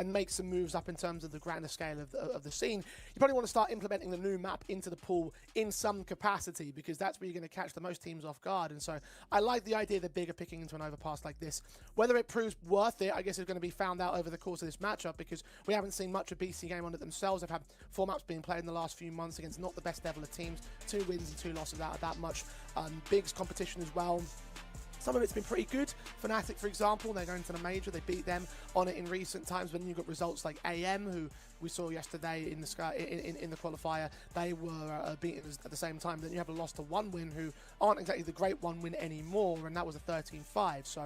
and make some moves up in terms of the grander scale of the scene, you probably want to start implementing the new map into the pool in some capacity, because that's where you're going to catch the most teams off guard. And so I like the idea that Big are picking into an overpass like this. Whether it proves worth it, I guess, is going to be found out over the course of this matchup, because we haven't seen much of Bc.Game on it themselves. They've had 4 maps being played in the last few months against not the best level of teams, 2 wins and 2 losses out of that much. Big's competition as well, some of it's been pretty good. Fnatic, for example, they're going to the major. They beat them on it in recent times. But then you've got results like AM, who we saw yesterday in the sky in the qualifier. They were beaten at the same time. Then you have a loss to One Win, who aren't exactly the great One Win anymore, and that was a 13-5. So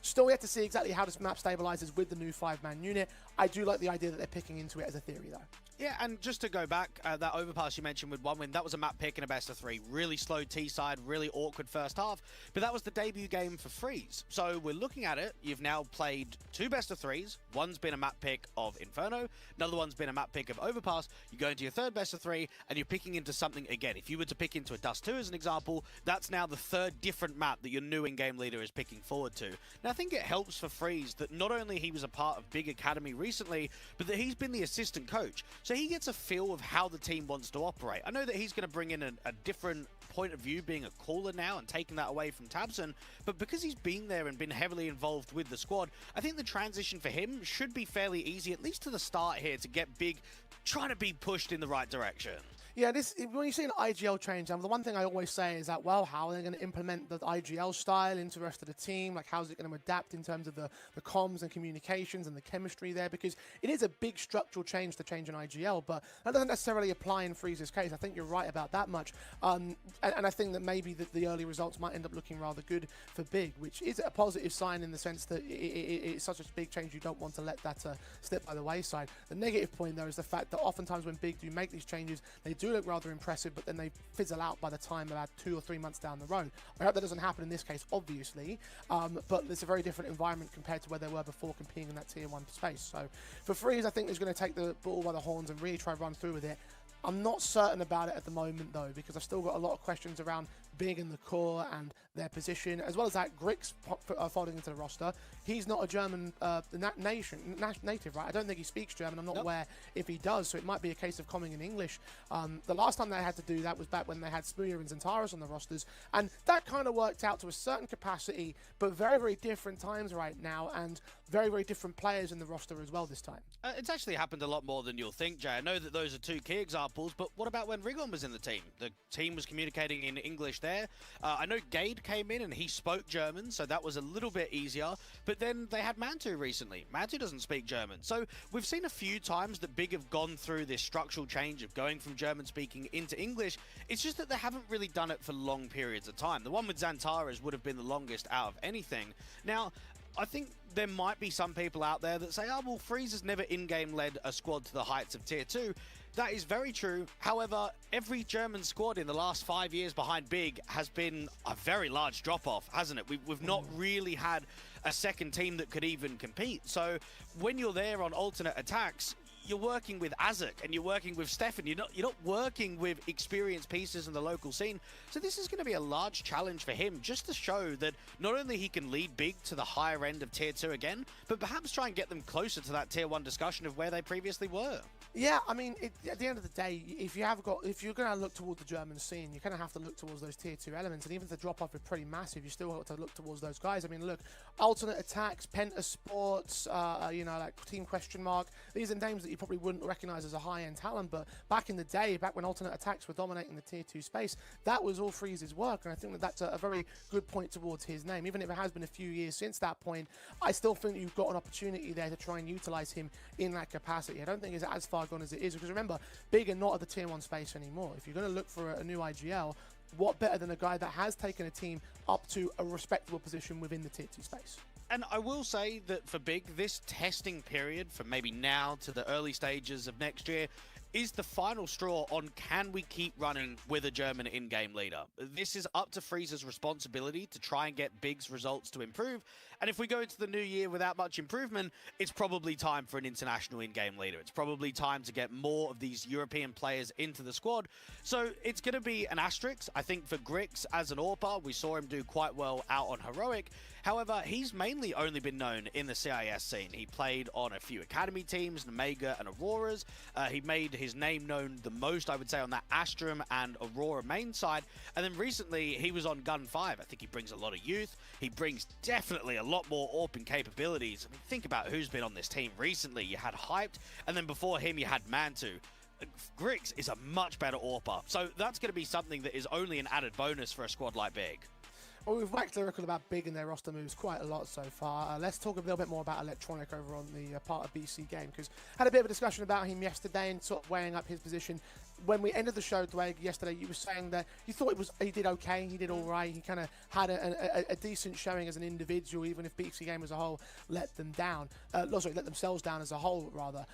still yet to see exactly how this map stabilizes with the new 5-man unit. I do like the idea that they're picking into it as a theory, though. Yeah, and just to go back, that overpass you mentioned with One Win, that was a map pick in a best of 3. Really slow T-side, really awkward first half, but that was the debut game for Freeze. So we're looking at it, you've now played 2 best of 3s, one's been a map pick of Inferno, another one's been a map pick of Overpass, you go into your 3rd best of 3, and you're picking into something again. If you were to pick into a Dust 2 as an example, that's now the 3rd different map that your new in-game leader is picking forward to. Now I think it helps for Freeze that not only he was a part of Big Academy recently, but that he's been the assistant coach. So he gets a feel of how the team wants to operate. I know that he's going to bring in a different point of view, being a caller now and taking that away from Tabson, but because he's been there and been heavily involved with the squad, I think the transition for him should be fairly easy, at least to the start here, to get Big trying to be pushed in the right direction. Yeah, when you see an IGL change, the one thing I always say is that, well, how are they going to implement the IGL style into the rest of the team? Like, how's it going to adapt in terms of the comms and communications and the chemistry there? Because it is a big structural change to change an IGL, but that doesn't necessarily apply in Freeze's case. I think you're right about that much. And I think that maybe the early results might end up looking rather good for Big, which is a positive sign in the sense that it's such a big change you don't want to let that slip by the wayside. The negative point, though, is the fact that oftentimes when Big do make these changes, they do look rather impressive, but then they fizzle out by the time about 2 or 3 months down the road. I hope that doesn't happen in this case, obviously, but it's a very different environment compared to where they were before competing in that tier 1 space. So for Freeze, I think he's going to take the ball by the horns and really try to run through with it. I'm not certain about it at the moment, though, because I've still got a lot of questions around Big in the core and their position, as well as that Grix folding into the roster. He's not a German native, right? I don't think he speaks German. I'm not aware if he does, so it might be a case of coming in English. The last time they had to do that was back when they had Smooya and Zentaris on the rosters, and that kind of worked out to a certain capacity, but very, very different times right now, and very, very different players in the roster as well this time. It's actually happened a lot more than you'll think, Jay. I know that those are 2 key examples, but what about when Rigon was in the team? The team was communicating in English there. I know Gade came in and he spoke German, so that was a little bit easier, but then they had Mantu recently. Mantu doesn't speak German. So we've seen a few times that Big have gone through this structural change of going from German speaking into English. It's just that they haven't really done it for long periods of time. The one with Xantares would have been the longest out of anything. Now, I think there might be some people out there that say, oh, well, Freeze has never in-game led a squad to the heights of Tier 2. That is very true. However, every German squad in the last 5 years behind Big has been a very large drop-off, hasn't it? We've not really had a second team that could even compete. So when you're there on alternate attacks, you're working with Azek and you're working with Stefan. You're not working with experienced pieces in the local scene. So this is going to be a large challenge for him, just to show that not only he can lead Big to the higher end of Tier 2 again, but perhaps try and get them closer to that Tier 1 discussion of where they previously were. Yeah, I mean, at the end of the day, if you're going to look towards the German scene, you kind of have to look towards those Tier 2 elements, and even if the drop-off is pretty massive, you still have to look towards those guys. I mean, look, alternate attacks, Penta Sports, you know, like Team Question Mark, these are names that you probably wouldn't recognize as a high-end talent, but back in the day, back when alternate attacks were dominating the Tier 2 space, that was all Freeze's work, and I think that that's a very good point towards his name. Even if it has been a few years since that point, I still think you've got an opportunity there to try and utilize him in that capacity. I don't think it's as far gone as it is, because remember, Big are not at the Tier 1 space anymore. If you're going to look for a new IGL, what better than a guy that has taken a team up to a respectable position within the Tier 2 space? And I will say that for Big, this testing period from maybe now to the early stages of next year is the final straw on can we keep running with a German in-game leader. This is up to Freeze's responsibility to try and get Big's results to improve, and if we go into the new year without much improvement, it's probably time for an international in-game leader. It's probably time to get more of these European players into the squad, so it's going to be an asterisk. I think for Grix as an AWPer, we saw him do quite well out on Heroic. However, he's mainly only been known in the CIS scene. He played on a few academy teams, Omega and Auroras. He made his name known the most, I would say, on that Astrum and Aurora main side. And then recently, he was on Gun 5. I think he brings a lot of youth. He brings definitely a lot more AWPing capabilities. I mean, think about who's been on this team recently. You had Hyped, and then before him, you had Mantu. Grix is a much better AWPer. So that's going to be something that is only an added bonus for a squad like Big. Well, we've waxed lyrical about Big and their roster moves quite a lot so far. Let's talk a little bit more about Electronic over on the part of Bc.Game, because had a bit of a discussion about him yesterday and sort of weighing up his position. When we ended the show, Dwayne, yesterday, you were saying that you thought he did okay, he did all right, he kind of had a decent showing as an individual, even if Bc.Game as a whole let them down. Let themselves down as a whole, rather.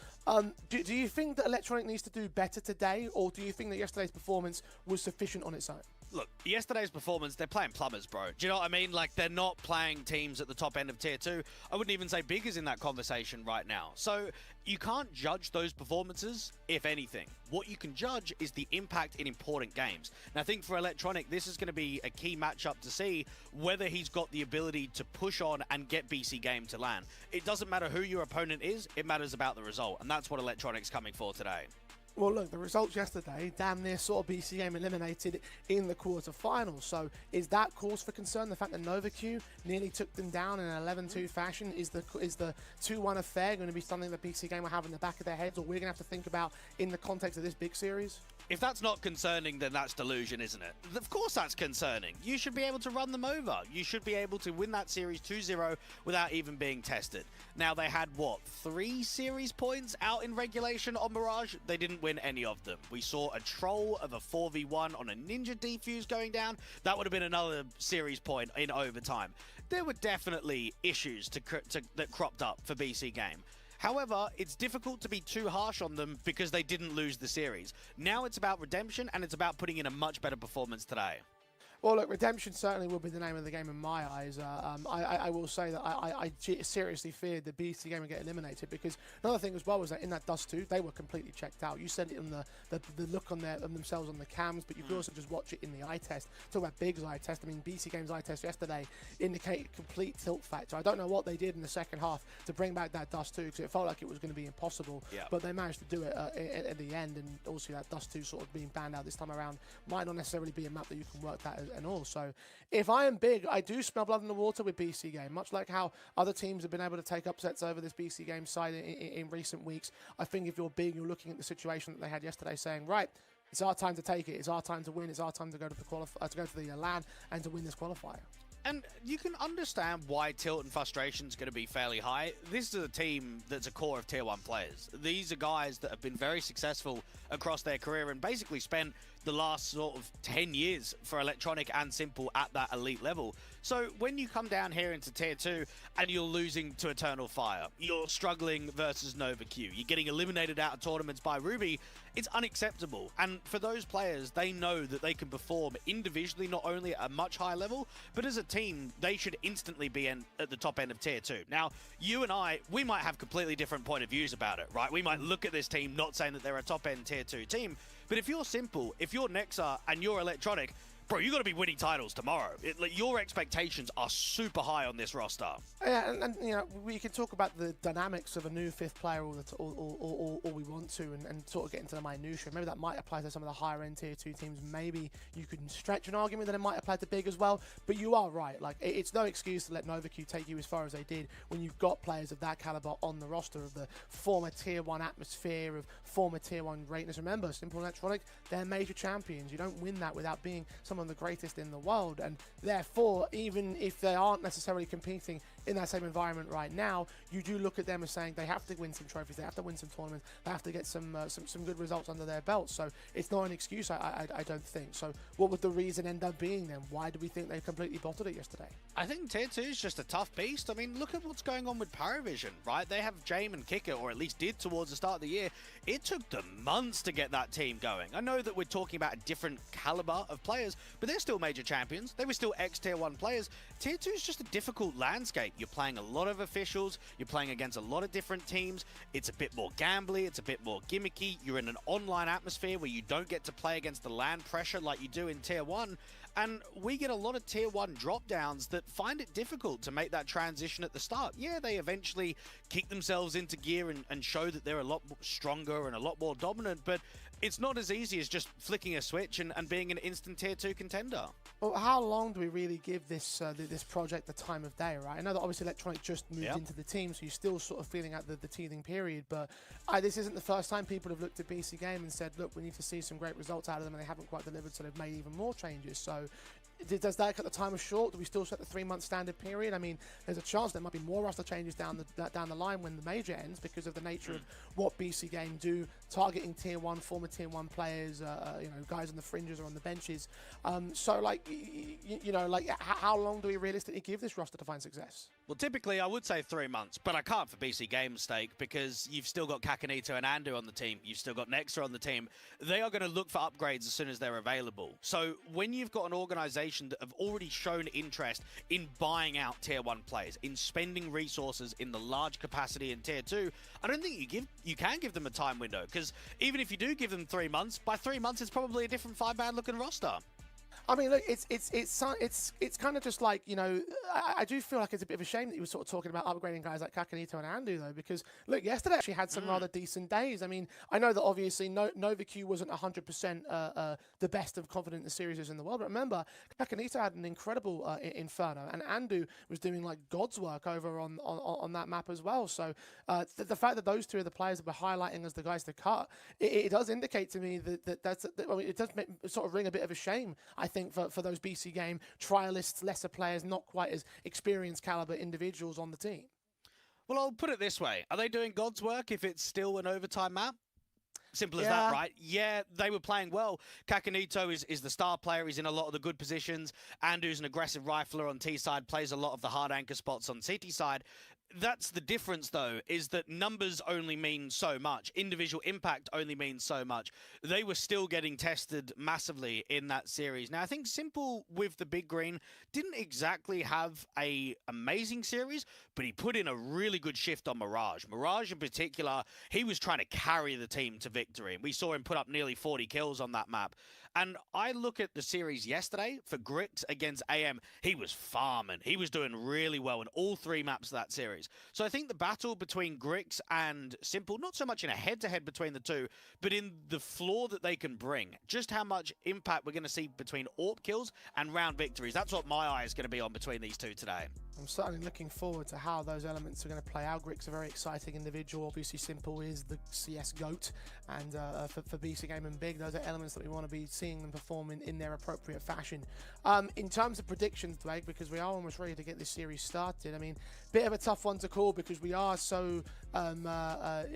Do you think that Electronic needs to do better today, or do you think that yesterday's performance was sufficient on its own? Look, yesterday's performance, they're playing plumbers, bro. Do you know what I mean? Like, they're not playing teams at the top end of Tier 2. I wouldn't even say Big is in that conversation right now. So, you can't judge those performances, if anything. What you can judge is the impact in important games. And I think for Electronic, this is going to be a key matchup to see whether he's got the ability to push on and get Bc.Game to land. It doesn't matter who your opponent is, it matters about the result. And that's what Electronic's coming for today. Well, look, the results yesterday, damn near sort of Bc.Game eliminated in the quarterfinals. So is that cause for concern? The fact that NovaQ nearly took them down in an 11-2 fashion, is the 2-1 affair going to be something that Bc.Game will have in the back of their heads, or we're going to have to think about in the context of this big series? If that's not concerning, then that's delusion, isn't it? Of course that's concerning. You should be able to run them over. You should be able to win that series 2-0 without even being tested. Now, they had, what, 3 series points out in regulation on Mirage? They didn't win any of them. We saw a troll of a 4v1 on a Ninja defuse going down. That would have been another series point in overtime. There were definitely issues that cropped up for Bc.Game. However, it's difficult to be too harsh on them because they didn't lose the series. Now it's about redemption, and it's about putting in a much better performance today. Well, look, redemption certainly will be the name of the game in my eyes. I will say that I seriously feared that Bc.Game would get eliminated, because another thing as well was that in that Dust 2, they were completely checked out. You said it in the look on themselves on the cams, but you could also just watch it in the eye test. Talk about Big's eye test. I mean, Bc.Game's eye test yesterday indicated complete tilt factor. I don't know what they did in the second half to bring back that Dust 2, because it felt like it was going to be impossible. Yeah. But they managed to do it at the end, and also that Dust 2 sort of being banned out this time around might not necessarily be a map that you can work that and all. So if I am Big, I do smell blood in the water with Bc.Game, much like how other teams have been able to take upsets over this Bc.Game side in recent weeks. I think if you're Big, you're looking at the situation that they had yesterday, saying, right, it's our time to take it, it's our time to win, it's our time to go to the LAN and to win this qualifier. And you can understand why tilt and frustration is going to be fairly high. This is a team that's a core of Tier 1 players. These are guys that have been very successful across their career and basically spent the last sort of 10 years for Electronic and Simple at that elite level. So when you come down here into Tier 2 and you're losing to Eternal Fire, you're struggling versus NovaQ, you're getting eliminated out of tournaments by Ruby, it's unacceptable. And for those players, they know that they can perform individually, not only at a much higher level, but as a team, they should instantly be at the top end of Tier 2. Now, you and I, we might have completely different point of views about it, right? We might look at this team not saying that they're a top end Tier 2 team, but if you're Simple, if you're Nexa and you're Electronic, bro, you got to be winning titles tomorrow. Your expectations are super high on this roster. Yeah, and you know, we can talk about the dynamics of a new fifth player all we want to, and sort of get into the minutiae. Maybe that might apply to some of the higher end Tier 2 teams. Maybe you can stretch an argument that it might apply to Big as well. But you are right. Like, it's no excuse to let NovaQ take you as far as they did when you've got players of that caliber on the roster, of the former Tier 1 atmosphere, of former Tier 1 greatness. Remember, Simple Electronic, they're major champions. You don't win that without being some of the greatest in the world, and therefore, even if they aren't necessarily competing in that same environment right now, you do look at them as saying they have to win some trophies, they have to win some tournaments, they have to get some good results under their belt. So it's not an excuse, I don't think. So what would the reason end up being then? Why do we think they completely bottled it yesterday? I think Tier 2 is just a tough beast. I mean, look at what's going on with Paravision, right? They have Jame and Kicker, or at least did towards the start of the year. It took them months to get that team going. I know that we're talking about a different caliber of players, but they're still major champions. They were still ex-Tier 1 players. Tier 2 is just a difficult landscape. You're playing a lot of officials. You're playing against a lot of different teams. It's a bit more gambly. It's a bit more gimmicky. You're in an online atmosphere where you don't get to play against the LAN pressure like you do in Tier 1. And we get a lot of Tier 1 drop-downs that find it difficult to make that transition at the start. Yeah, they eventually kick themselves into gear and show that they're a lot stronger and a lot more dominant, but it's not as easy as just flicking a switch and being an instant Tier 2 contender. Well, how long do we really give this this project the time of day, right? I know that obviously Electronic just moved into the team, so you're still sort of feeling out the teething period, but this isn't the first time people have looked at Bc.Game and said, look, we need to see some great results out of them, and they haven't quite delivered, so they've made even more changes. So does that cut the time short? Do we still set the 3-month standard period? I mean, there's a chance there might be more roster changes down the line when the major ends because of the nature of what Bc.Game do, targeting Tier 1, former Tier 1 players, you know, guys on the fringes or on the benches. So, like, you know, like, how long do we realistically give this roster to find success? Well, typically, I would say 3 months, but I can't for Bc.Game's sake because you've still got Kakanito and Andu on the team. You've still got Nexa on the team. They are going to look for upgrades as soon as they're available. So when you've got an organization that have already shown interest in buying out Tier 1 players, in spending resources in the large capacity in Tier 2, I don't think you can give them a time window, because even if you do give them 3 months, by 3 months, it's probably a different 5-man looking roster. I mean, look, it's kind of just like, you know, I do feel like it's a bit of a shame that you were sort of talking about upgrading guys like Kakanito and Andu, though, because, look, yesterday actually had some rather decent days. I mean, I know that obviously NovaQ wasn't 100% the best of confident series in the world, but remember, Kakanito had an incredible Inferno, and Andu was doing, like, God's work over on that map as well. So the fact that those two are the players that we're highlighting as the guys to cut, it does indicate to me it does sort of ring a bit of a shame, I think, for those Bc.Game trialists, lesser players, not quite as experienced caliber individuals on the team. Well, I'll put it this way. Are they doing God's work if it's still an overtime map? Simple as that, right? Yeah, they were playing well. Kakanito is the star player. He's in a lot of the good positions. Andu's an aggressive rifler on T side, plays a lot of the hard anchor spots on CT side. That's the difference, though, is that numbers only mean so much. Individual impact only means so much. They were still getting tested massively in that series. Now, I think Simple with the Big Green didn't exactly have a amazing series, but he put in a really good shift on Mirage. Mirage in particular, he was trying to carry the team to victory. And we saw him put up nearly 40 kills on that map. And I look at the series yesterday for Grix against AM. He was farming. He was doing really well in all 3 maps of that series. So I think the battle between Grix and Simple, not so much in a head-to-head between the two, but in the flaw that they can bring. Just how much impact we're going to see between AWP kills and round victories. That's what my eye is going to be on between these two today. I'm certainly looking forward to how those elements are going to play out. Grix, a very exciting individual. Obviously, Simple is the CS GOAT. And for Bc.Game and Big, those are elements that we want to be seeing them perform in their appropriate fashion. In terms of predictions, Blake, because we are almost ready to get this series started, I mean, bit of a tough one to call because we are so not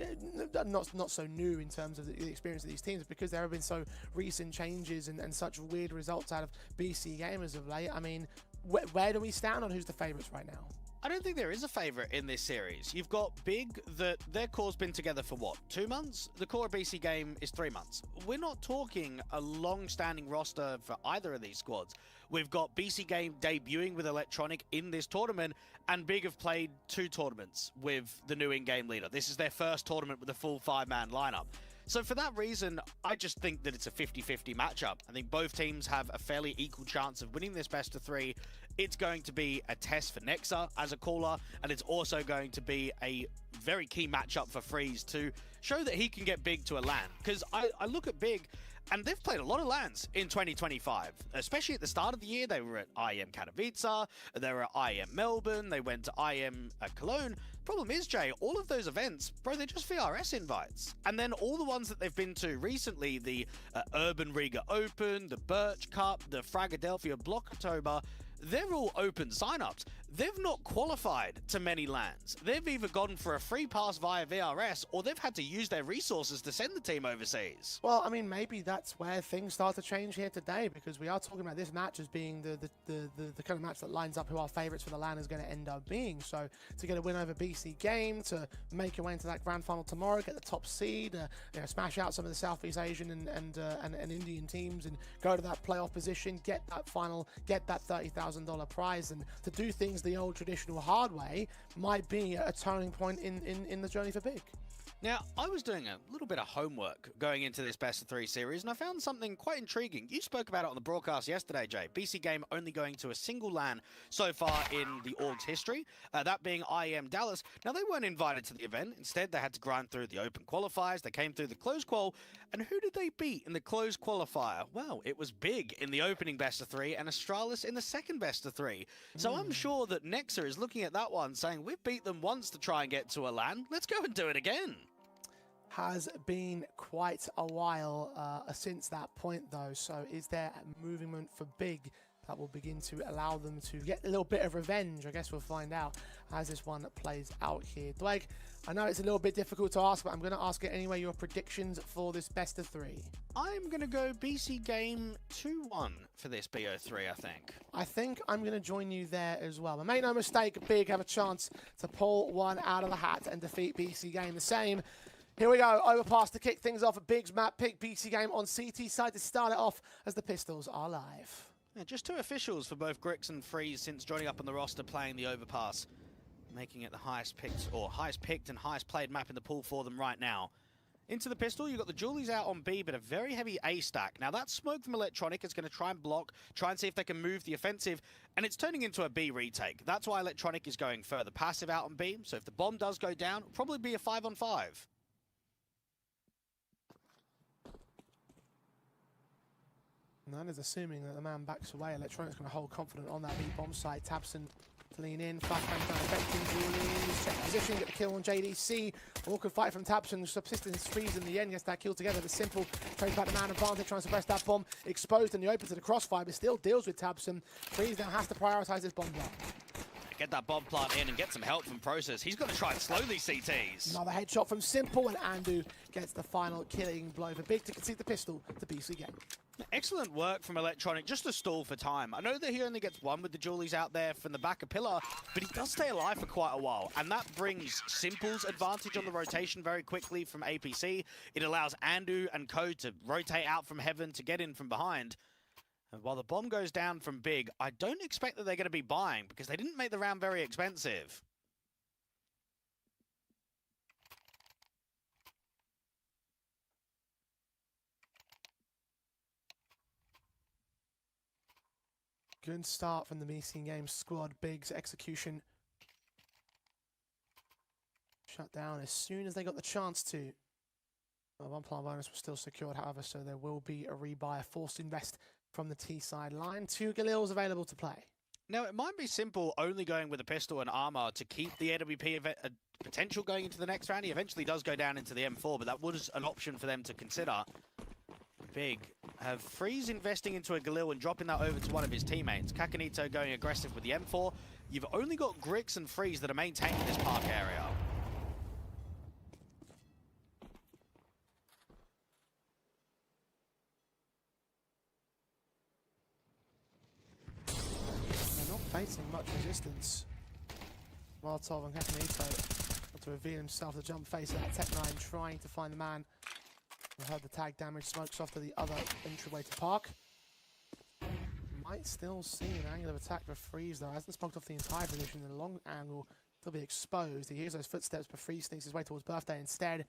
so new in terms of the experience of these teams, because there have been so recent changes and such weird results out of Bc.Game as of late. I mean, where do we stand on who's the favourites right now? I don't think there is a favourite in this series. You've got Big, that their core's been together for what, 2 months? The core of Bc.Game is 3 months. We're not talking a long-standing roster for either of these squads. We've got Bc.Game debuting with Electronic in this tournament, and Big have played 2 tournaments with the new in-game leader. This is their first tournament with a full 5-man lineup. So for that reason, I just think that it's a 50-50 matchup. I think both teams have a fairly equal chance of winning this best of 3. It's going to be a test for Nexa as a caller, and it's also going to be a very key matchup for Freeze to show that he can get Big to a LAN. Because I look at Big, and they've played a lot of LANs in 2025, especially at the start of the year. They were at IEM Katowice, they were at IEM Melbourne, they went to IEM Cologne. Problem is, Jay, all of those events, bro, they're just VRS invites. And then all the ones that they've been to recently, the Urban Riga Open, the Birch Cup, the Fragadelphia Blocktober, they're all open signups. they've not qualified to many lands. They've either gone for a free pass via VRS, or they've had to use their resources to send the team overseas. Well, I mean, maybe that's where things start to change here today, because we are talking about this match as being the kind of match that lines up who our favourites for the LAN is going to end up being. So to get a win over Bc.Game, to make your way into that grand final tomorrow, get the top seed, smash out some of the Southeast Asian and Indian teams, and go to that playoff position, get that final, get that $30,000 prize, and to do things the old traditional hard way might be a turning point in the journey for Big. Now, I was doing a little bit of homework going into this best of 3 series, and I found something quite intriguing. You spoke about it on the broadcast yesterday, Jay. Bc.Game only going to a single LAN so far in the org's history, that being IEM Dallas. Now, they weren't invited to the event. Instead, they had to grind through the open qualifiers. They came through the closed qual, and who did they beat in the closed qualifier? Well, it was Big in the opening best of 3 and Astralis in the second best of 3. So I'm sure that Nexa is looking at that one saying, we've beat them once to try and get to a LAN. Let's go and do it again. Has been quite a while since that point, though. So is there a movement for Big that will begin to allow them to get a little bit of revenge? I guess we'll find out as this one plays out here. Dweg, I know it's a little bit difficult to ask, but I'm going to ask it anyway. Your predictions for this best of 3? I'm going to go Bc.Game 2-1 for this BO3, I think I'm going to join you there as well. But make no mistake, Big have a chance to pull one out of the hat and defeat Bc.Game the same. Here we go, overpass to kick things off at Big's map pick. Bc.Game on CT side to start it off as the Pistols are live. Yeah, just 2 officials for both Grix and Freeze since joining up on the roster playing the overpass, making it the highest picked and highest played map in the pool for them right now. Into the Pistol, you've got the Julies out on B, but a very heavy A stack. Now that smoke from Electronic is going to try and block, try and see if they can move the offensive, and it's turning into a B retake. That's why Electronic is going further passive out on B, so if the bomb does go down, it'll probably be a 5-on-5. And that is assuming that the man backs away. Electronic's going to hold confident on that B-bomb side. Tabson to lean in. Flashbang down affecting Julius. Check position, get the kill on JDC. Awkward fight from Tabson. Subsistence Freeze in the end. Gets that kill together. But Simple trades back the man advantage, trying to suppress that bomb. Exposed in the open to the crossfire, but still deals with Tabson. Freeze now has to prioritize this bomb block. Get that bomb plant in and get some help from Process. He's going to try and slow these CTs. Another headshot from Simple, and Andu gets the final killing blow for Big to concede the Pistol to Bc.Game. Excellent work from Electronic, just to stall for time. I know that he only gets 1 with the Julies out there from the back of Pillar, but he does stay alive for quite a while, and that brings Simple's advantage on the rotation very quickly from APC. It allows Andu and Co to rotate out from Heaven to get in from behind. And while the bomb goes down from Big, I don't expect that they're going to be buying, because they didn't make the round very expensive. Good start from the Bc.Game squad. Big's execution shut down as soon as they got the chance to. Well, 1 plant bonus was still secured, however, so there will be a rebuy, a forced invest from the T side line. 2 Galils available to play. Now, it might be Simple only going with a pistol and armor to keep the AWP potential going into the next round. He eventually does go down into the M4, but that was an option for them to consider. Big have Freeze investing into a Galil and dropping that over to one of his teammates. Kakanito going aggressive with the M4. You've only got Grix and Freeze that are maintaining this park area. They're not facing much resistance. Molotov and Kakanito got to reveal himself the jump face of that Tech-9, trying to find the man. We heard the tag damage, smokes off to the other entryway to park. Might still see an angle of attack for Freeze, though. Hasn't smoked off the entire position. In a long angle, he'll be exposed. He hears those footsteps, but Freeze sneaks his way towards Birthday instead.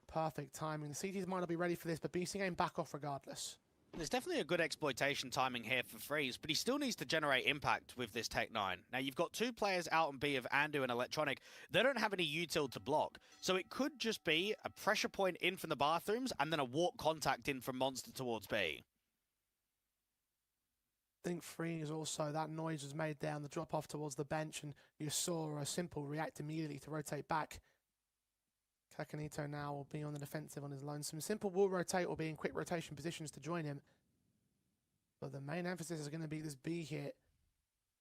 Perfect timing. The CTs might not be ready for this, but Bc.Game back off regardless. There's definitely a good exploitation timing here for Freeze, but he still needs to generate impact with this Tech-9. Now, you've got 2 players out on B of Andu and Electronic. They don't have any util to block, so it could just be a pressure point in from the bathrooms and then a walk contact in from Monster towards B. I think Freeze also, that noise was made there on the drop off towards the bench, and you saw a Simple react immediately to rotate back. Kakanito now will be on the defensive on his lonesome. Simple will rotate or be in quick rotation positions to join him. But the main emphasis is going to be this B hit.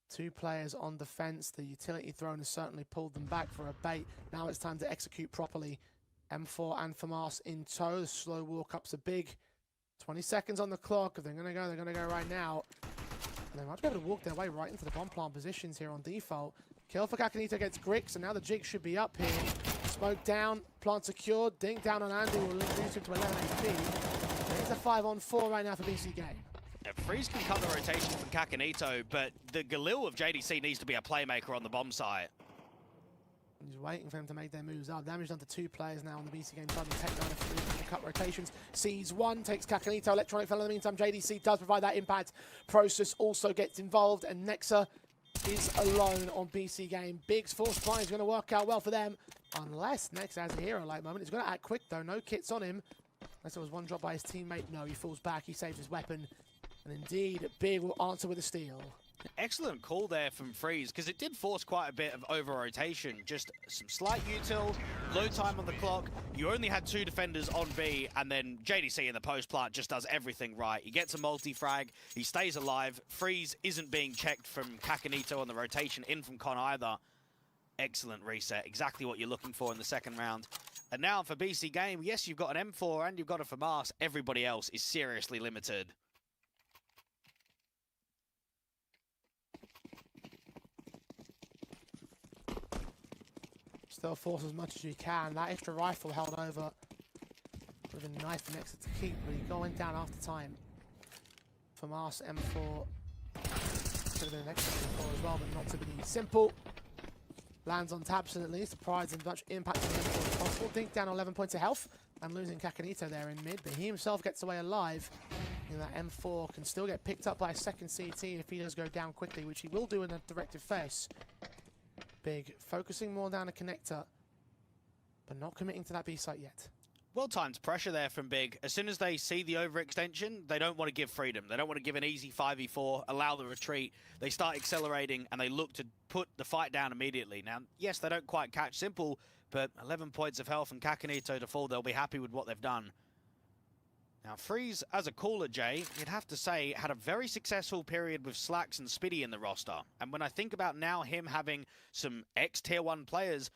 2 players on defense. The utility thrown has certainly pulled them back for a bait. Now it's time to execute properly. M4 and FAMAS in tow. The slow walk-ups are big. 20 seconds on the clock. If they're going to go, they're going to go right now. And they might be able to walk their way right into the bomb plant positions here on default. Kill for Kakanito gets Grix, and now the jig should be up here. Smoke down, plant secured. Dink down on Andy will reduce him to 11 HP. It's a 5-on-4 right now for Bc.Game. Yeah, Freeze can cut the rotation from Kakanito, but the Galil of JDC needs to be a playmaker on the bomb site. He's waiting for him to make their moves up. Damage done to 2 players now on the Bc.Game side. Tech 9 to cut rotations. Sees 1, takes Kakanito. Electronic fell in the meantime. JDC does provide that impact. Process also gets involved, and Nexa is alone on Bc.Game. Big's force flying is going to work out well for them, unless Nexa has a hero-like moment. He's going to act quick though. No kits on him. Unless there was one drop by his teammate. No, he falls back. He saves his weapon. And indeed, Big will answer with a steal. Excellent call there from Freeze, because it did force quite a bit of over-rotation. Just some slight util, low time on the clock. You only had 2 defenders on B, and then JDC in the post plant just does everything right. He gets a multi-frag, he stays alive. Freeze isn't being checked from Kakanito on the rotation in from Con either. Excellent reset, exactly what you're looking for in the second round. And now for Bc.Game, yes, you've got an M4 and you've got a FAMAS. Everybody else is seriously limited. Still force as much as you can. That extra rifle held over with a knife next to keep, but he going down after time. FAMAS M4 could have been an extra M4 as well, but not to be simple. Lands on Tabson at least, provides as much impact on the M4 as possible. Dink down 11 points of health and losing Kakanito there in mid, but he himself gets away alive. And that M4 can still get picked up by a second CT if he does go down quickly, which he will do in a directive face. Big, focusing more down a connector, but not committing to that B site yet. Well-timed pressure there from Big. As soon as they see the overextension, they don't want to give freedom. They don't want to give an easy 5v4, allow the retreat. They start accelerating, and they look to put the fight down immediately. Now, yes, they don't quite catch Simple, but 11 points of health and Kakanito to fall. They'll be happy with what they've done. Now, Freeze, as a caller, Jay, you'd have to say, had a very successful period with Slacks and Spiddy in the roster. And when I think about now him having some ex-Tier 1 players,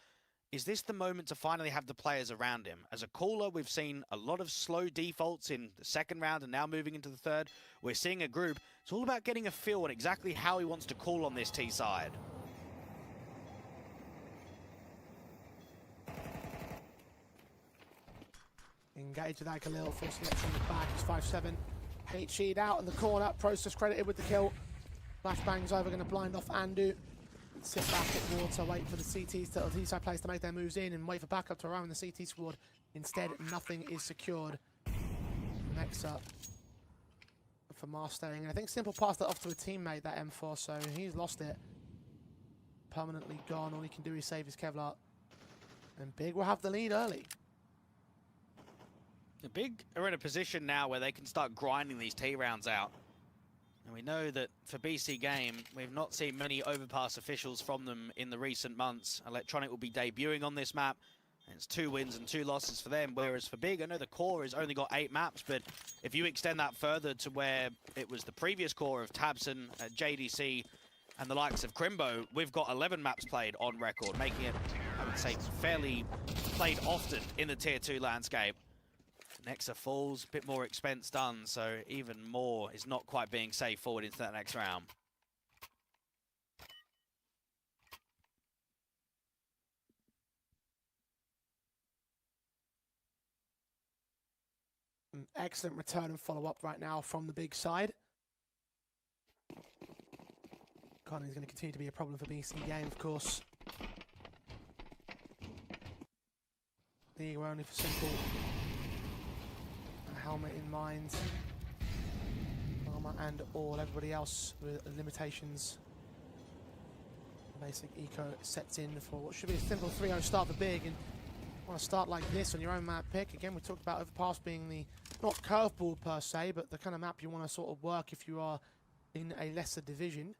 is this the moment to finally have the players around him? As a caller, we've seen a lot of slow defaults in the second round and now moving into the third. We're seeing a group. It's all about getting a feel on exactly how he wants to call on this T side. Engage with that Galil, full selection in the back. It's 5-7. HE'd out in the corner. Process credited with the kill. Flashbang's over, going to blind off Andu. Sit back at water, wait for the CTs, the T-side players to make their moves in and wait for backup to arrive in the CT squad. Instead, nothing is secured. Next up for Mastering. I think Simple passed it off to a teammate, that M4, so he's lost it. Permanently gone. All he can do is save his Kevlar. And Big will have the lead early. The Big are in a position now where they can start grinding these T rounds out. And we know that for Bc.Game, we've not seen many overpass officials from them in the recent months. Electronic will be debuting on this map. And it's 2 wins and 2 losses for them. Whereas for Big, I know the core has only got 8 maps, but if you extend that further to where it was the previous core of Tabson, JDC, and the likes of Crimbo, we've got 11 maps played on record, making it, I would say, fairly played often in the Tier 2 landscape. Nexa falls, a bit more expense done, so even more is not quite being saved forward into that next round. An excellent return and follow-up right now from the Big side. Connor's going to continue to be a problem for Bc.Game, of course. The were only for Simple. Helmet in mind, armor and all, everybody else with limitations. Basic eco sets in for what should be a simple 3-0 start for Big, and want to start like this on your own map pick. Again, we talked about overpass being the, not curveball per se, but the kind of map you want to sort of work if you are in a lesser division.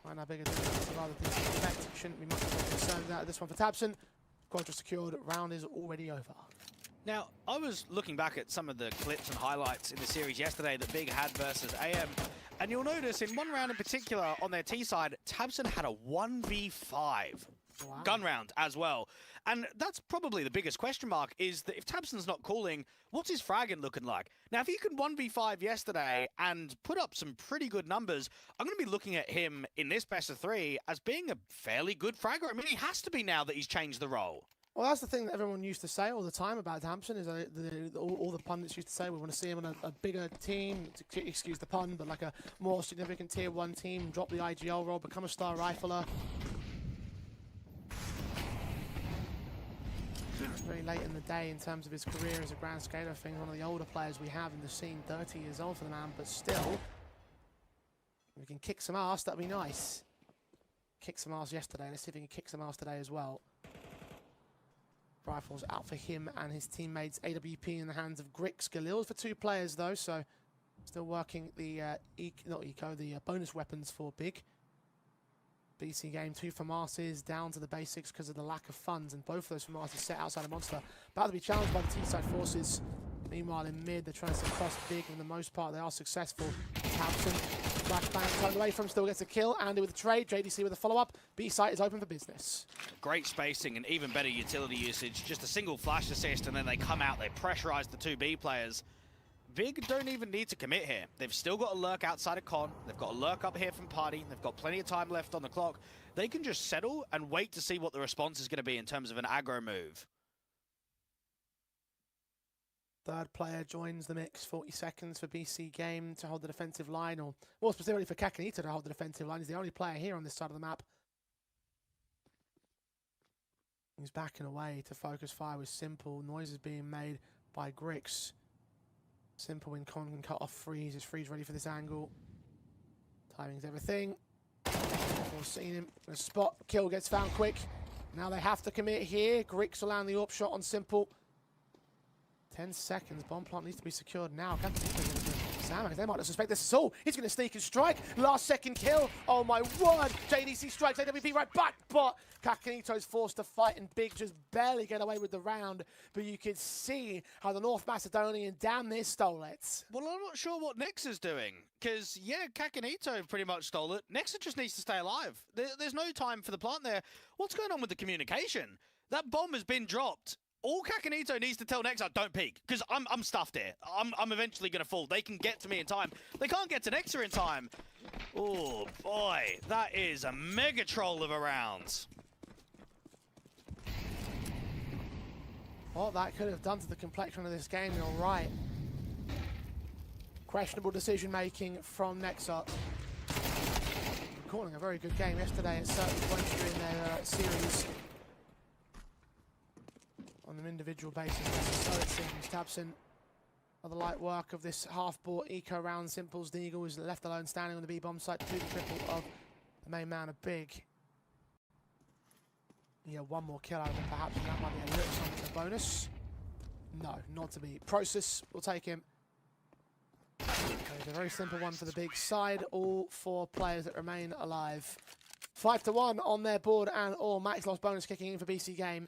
Right now, bigger difference of other things to expect. Shouldn't be much more concerned out of this one for Tabson. Quadra secured, round is already over. Now, I was looking back at some of the clips and highlights in the series yesterday that Big had versus AM, and you'll notice in one round in particular on their T side, tabseN had a 1v5 gun round as well. And that's probably the biggest question mark, is that if tabseN's not calling, what's his fragging looking like? Now, if he could 1v5 yesterday and put up some pretty good numbers, I'm going to be looking at him in this best of 3 as being a fairly good fragger. I mean, he has to be now that he's changed the role. Well, that's the thing that everyone used to say all the time about tabseN, is all the pundits used to say we want to see him on a bigger team, excuse the pun, but like a more significant tier 1 team, drop the IGL role, become a star rifler. Very late in the day in terms of his career as a grand scaler thing, one of the older players we have in the scene, 30 years old for the man, but still, if we can kick some ass, that'd be nice. Kick some ass yesterday, let's see if we can kick some ass today as well. Rifles out for him and his teammates. AWP in the hands of Grix. Galils for 2 players though, so still working the bonus weapons for Big. Bc.Game 2 FAMASes down to the basics because of the lack of funds, and both of those FAMASes set outside of Monster. About to be challenged by the T-side forces. Meanwhile in mid, they're trying to suppress Big, and for the most part they are successful. tabseN, flashbang turned away from, still gets a kill. Andy with a trade, JDC with a follow-up. B-site is open for business. Great spacing and even better utility usage. Just a single flash assist and then they come out, they pressurize the 2 B players. Big don't even need to commit here. They've still got a lurk outside of Con. They've got a lurk up here from Party. They've got plenty of time left on the clock. They can just settle and wait to see what the response is going to be in terms of an aggro move. Third player joins the mix, 40 seconds for Bc.Game to hold the defensive line, or more specifically for Kakanito to hold the defensive line. He's the only player here on this side of the map. He's backing away to focus fire with Simple. Noise is being made by Grix. Simple when Con can cut off Freeze. Is Freeze ready for this angle? Timing's everything. We've seen him. A spot. Kill gets found quick. Now they have to commit here. Grix will land the AWP shot on Simple. 10 seconds. Bomb plant needs to be secured now. Sam, they might not suspect this at all. He's going to sneak and strike. Last second kill. Oh my word. JDC strikes AWP right back, but Kakanito's forced to fight, and Big just barely get away with the round. But you can see how the North Macedonian damn near stole it. Well, I'm not sure what Nexa's doing, because, yeah, Kakanito pretty much stole it. Nexa just needs to stay alive. There's no time for the plant there. What's going on with the communication? That bomb has been dropped. All Kakanito needs to tell Nexa, don't peek, because I'm stuffed here. I'm eventually going to fall. They can get to me in time. They can't get to Nexa in time. Oh, boy. That is a mega troll of a round. What that could have done to the complexion of this game, you're right. Questionable decision-making from Nexa. Calling a very good game yesterday at certain points during their series. On an individual basis, so it seems. tabseN, the light work of this half-bought eco round. Simple's the Eagle is left alone standing on the B-bomb site to do the triple of the main man of Big. Yeah, one more kill out of him perhaps, and that might be a little something to bonus. No, not to be. Process will take him. It's a very simple one for the Big side. All 4 players that remain alive. 5-1 on their board, and all max loss bonus kicking in for Bc.Game.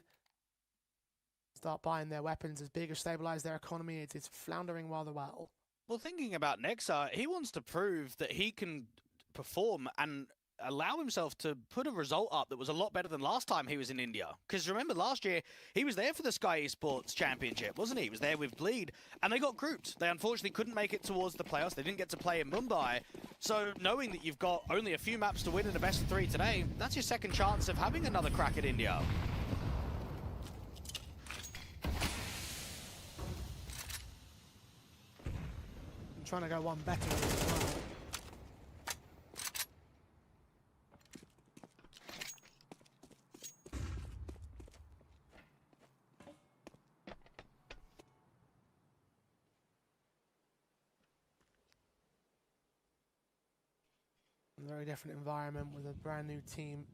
Start buying their weapons as Big has stabilized their economy. It's floundering rather well. Well, thinking about Nexa, he wants to prove that he can perform and allow himself to put a result up that was a lot better than last time he was in India. Because remember, last year, he was there for the Sky Esports Championship, wasn't he? He was there with Bleed, and they got grouped. They unfortunately couldn't make it towards the playoffs. They didn't get to play in Mumbai. So knowing that you've got only a few maps to win in a best of 3 today, that's your second chance of having another crack at India. Trying to go one better as well. A very different environment with a brand new team.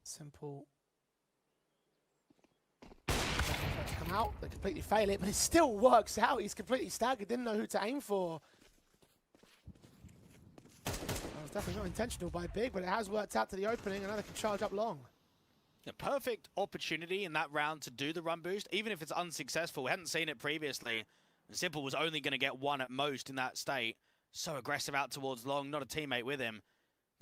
Simple. Come out, they completely fail it, but it still works out. He's completely staggered, didn't know who to aim for. That was definitely not intentional by Big, but it has worked out to the opening. Another can charge up long. A perfect opportunity in that round to do the run boost, even if it's unsuccessful. We hadn't seen it previously. Simple was only going to get one at most in that state. So aggressive out towards long, not a teammate with him.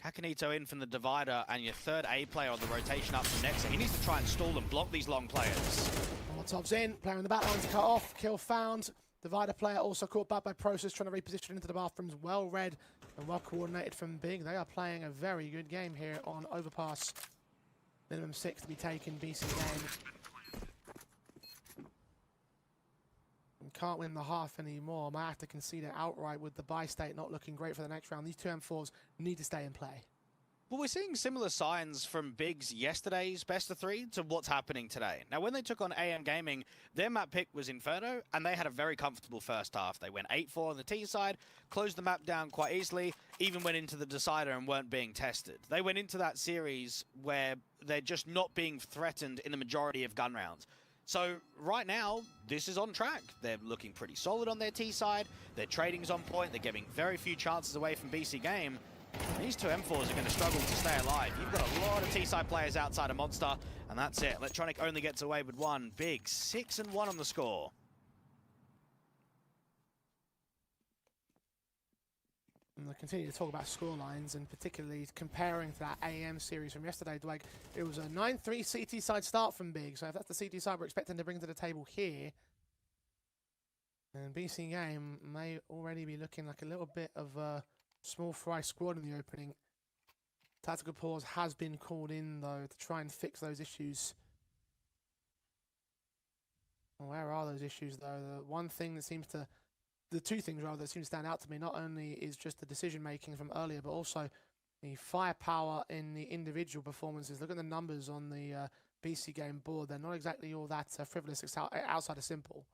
Kakanito in from the divider, and your third A player on the rotation up from Nexa. He needs to try and stall and block these long players. Molotov's in, player in the back line to cut off, kill found. Divider player also caught back by Process, trying to reposition into the bathrooms. Well read and well coordinated from Big. They are playing a very good game here on Overpass. Minimum 6 to be taken, Bc.Game. Can't win the half anymore. Might have to concede it outright with the buy state not looking great for the next round. These two M4s need to stay in play. Well, we're seeing similar signs from Big's yesterday's best of 3 to what's happening today. Now, when they took on AM Gaming, their map pick was Inferno, and they had a very comfortable first half. They went 8-4 on the T side, closed the map down quite easily, even went into the decider and weren't being tested. They went into that series where they're just not being threatened in the majority of gun rounds. So right now, this is on track. They're looking pretty solid on their T side. Their trading's on point. They're getting very few chances away from Bc.Game. These two M4s are going to struggle to stay alive. You've got a lot of T-side players outside of Monster, and that's it. Electronic only gets away with one. Big 6-1 on the score. And we'll continue to talk about scorelines, and particularly comparing to that AM series from yesterday, Dwight. It was a 9-3 CT side start from Big, so if that's the CT side we're expecting to bring to the table here, then Bc.Game may already be looking like a little bit of a small fry squad in the opening. Tactical pause has been called in, though, to try and fix those issues. Well, where are those issues, though? The one thing that seems to... The two things, rather, that seem to stand out to me, not only is just the decision-making from earlier, but also the firepower in the individual performances. Look at the numbers on the Bc.Game board. They're not exactly all that frivolous outside of simple.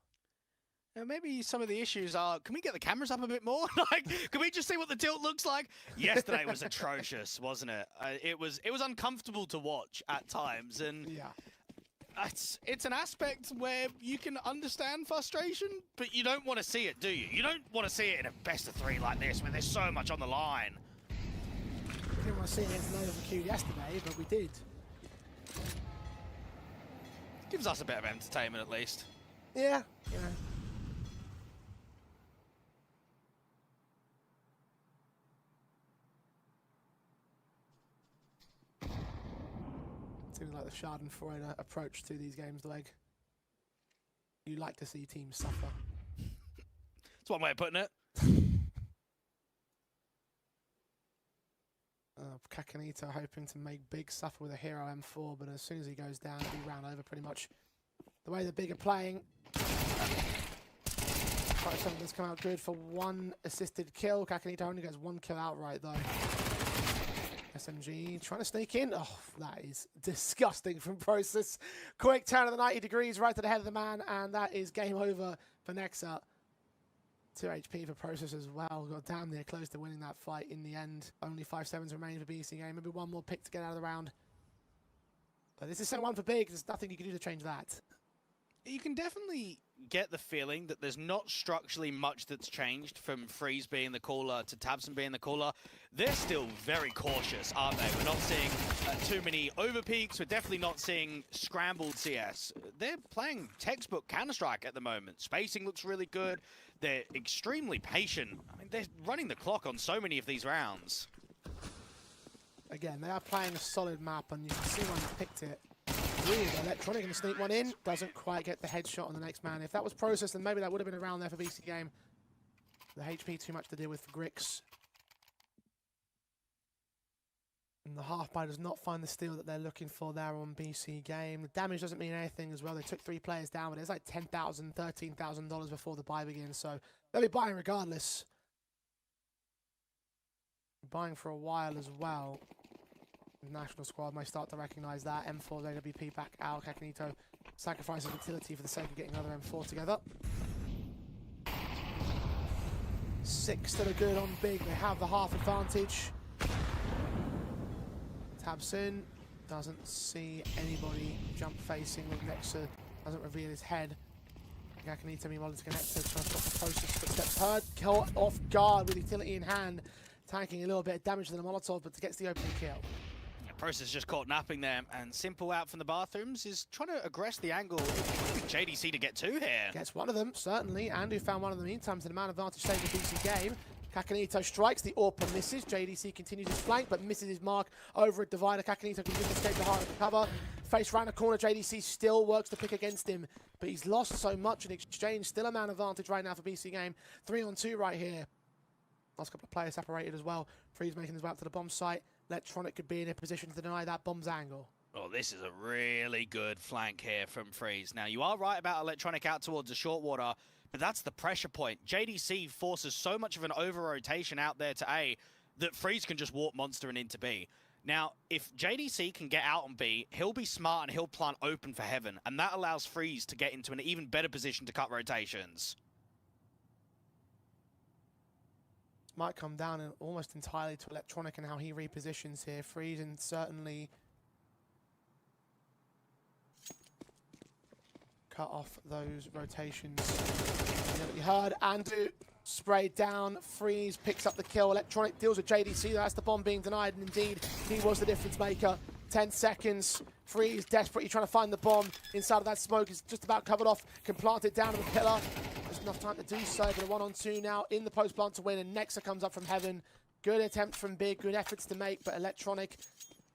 Maybe some of the issues are, can we get the cameras up a bit more? Like, can we just see what the tilt looks like? Yesterday was atrocious, wasn't it? It was uncomfortable to watch at times, and yeah, it's an aspect where you can understand frustration, but you don't want to see it, do you? You don't want to see it in a best of 3 like this, when there's so much on the line. We didn't want to see it against Noturnas yesterday, but we did. Gives us a bit of entertainment, at least. Yeah, you know. Seems like the Schadenfreude approach to these games, Leg. You like to see teams suffer. That's one way of putting it. Kakanito hoping to make Big suffer with a hero M4, but as soon as he goes down, he'll be ran over pretty much. The way the Big are playing. Something that's come out good for 1 assisted kill. Kakanito only gets 1 kill outright, though. SMG trying to sneak in. Oh, that is disgusting from Process. Quick turn of the 90 degrees right to the head of the man, and that is game over for Nexa. 2 HP for Process as well. Got damn near close to winning that fight in the end. Only 5-7s remain for Bc.Game. Maybe one more pick to get out of the round. But this is 7-1 for Big. There's nothing you can do to change that. You can definitely get the feeling that there's not structurally much that's changed from Freeze being the caller to Tabson being the caller. They're still very cautious, aren't they? We're not seeing too many overpeaks. We're definitely not seeing scrambled CS. They're playing textbook Counter-Strike at the moment. Spacing looks really good. They're extremely patient. I mean, they're running the clock on so many of these rounds. Again, they are playing a solid map, and you can see when they picked it. Weird, Electronic going to sneak one in. Doesn't quite get the headshot on the next man. If that was Process, then maybe that would have been around there for Bc.Game. The HP too much to deal with for Grix. And the half-buy does not find the steal that they're looking for there on Bc.Game. The damage doesn't mean anything as well. They took 3 players down, but it's like $10,000, $13,000 before the buy begins. So they'll be buying regardless. Buying for a while as well. The national squad may start to recognise that. M4 AWP back out. Kakanito sacrifices utility for the sake of getting another M4 together. 6 that are good on Big. They have the half advantage. Tabson doesn't see anybody jump facing with Nexa. Doesn't reveal his head. Kakanito meanwhile is connected. Trying to stop the Process. Footsteps heard. Caught off guard with utility in hand. Tanking a little bit of damage to the Molotov, but gets the opening kill. Process just caught napping there, and Simple out from the bathrooms is trying to aggress the angle. JDC to get two here. Gets one of them, certainly. Andu found one in the meantime to the man advantage saving the Bc.Game. Kakanito strikes, the AWP misses. JDC continues his flank, but misses his mark over at Divider. Kakanito can just escape the heart of the cover. Face round the corner, JDC still works to pick against him, but he's lost so much in exchange. Still a man advantage right now for Bc.Game. 3-on-2 right here. Last couple of players separated as well. Freeze making his way up to the bomb site. Electronic could be in a position to deny that bomb's angle. Oh, this is a really good flank here from Freeze. Now, you are right about Electronic out towards the short water, but that's the pressure point. JDC forces so much of an over-rotation out there to A that Freeze can just warp Monster and into B. Now, if JDC can get out on B, he'll be smart and he'll plant open for Heaven, and that allows Freeze to get into an even better position to cut rotations. Might come down almost entirely to Electronic and how he repositions here. Freeze and certainly cut off those rotations. You heard Andu sprayed down. Freeze picks up the kill. Electronic deals with JDC. That's the bomb being denied, and indeed he was the difference maker. 10 seconds. Freeze desperately trying to find the bomb inside of that smoke. Is just about covered off. Can plant it down to the pillar. There's enough time to do so, but a 1-on-2 now in the post plant to win, and Nexa comes up from Heaven. Good attempt from Big, good efforts to make, but Electronic,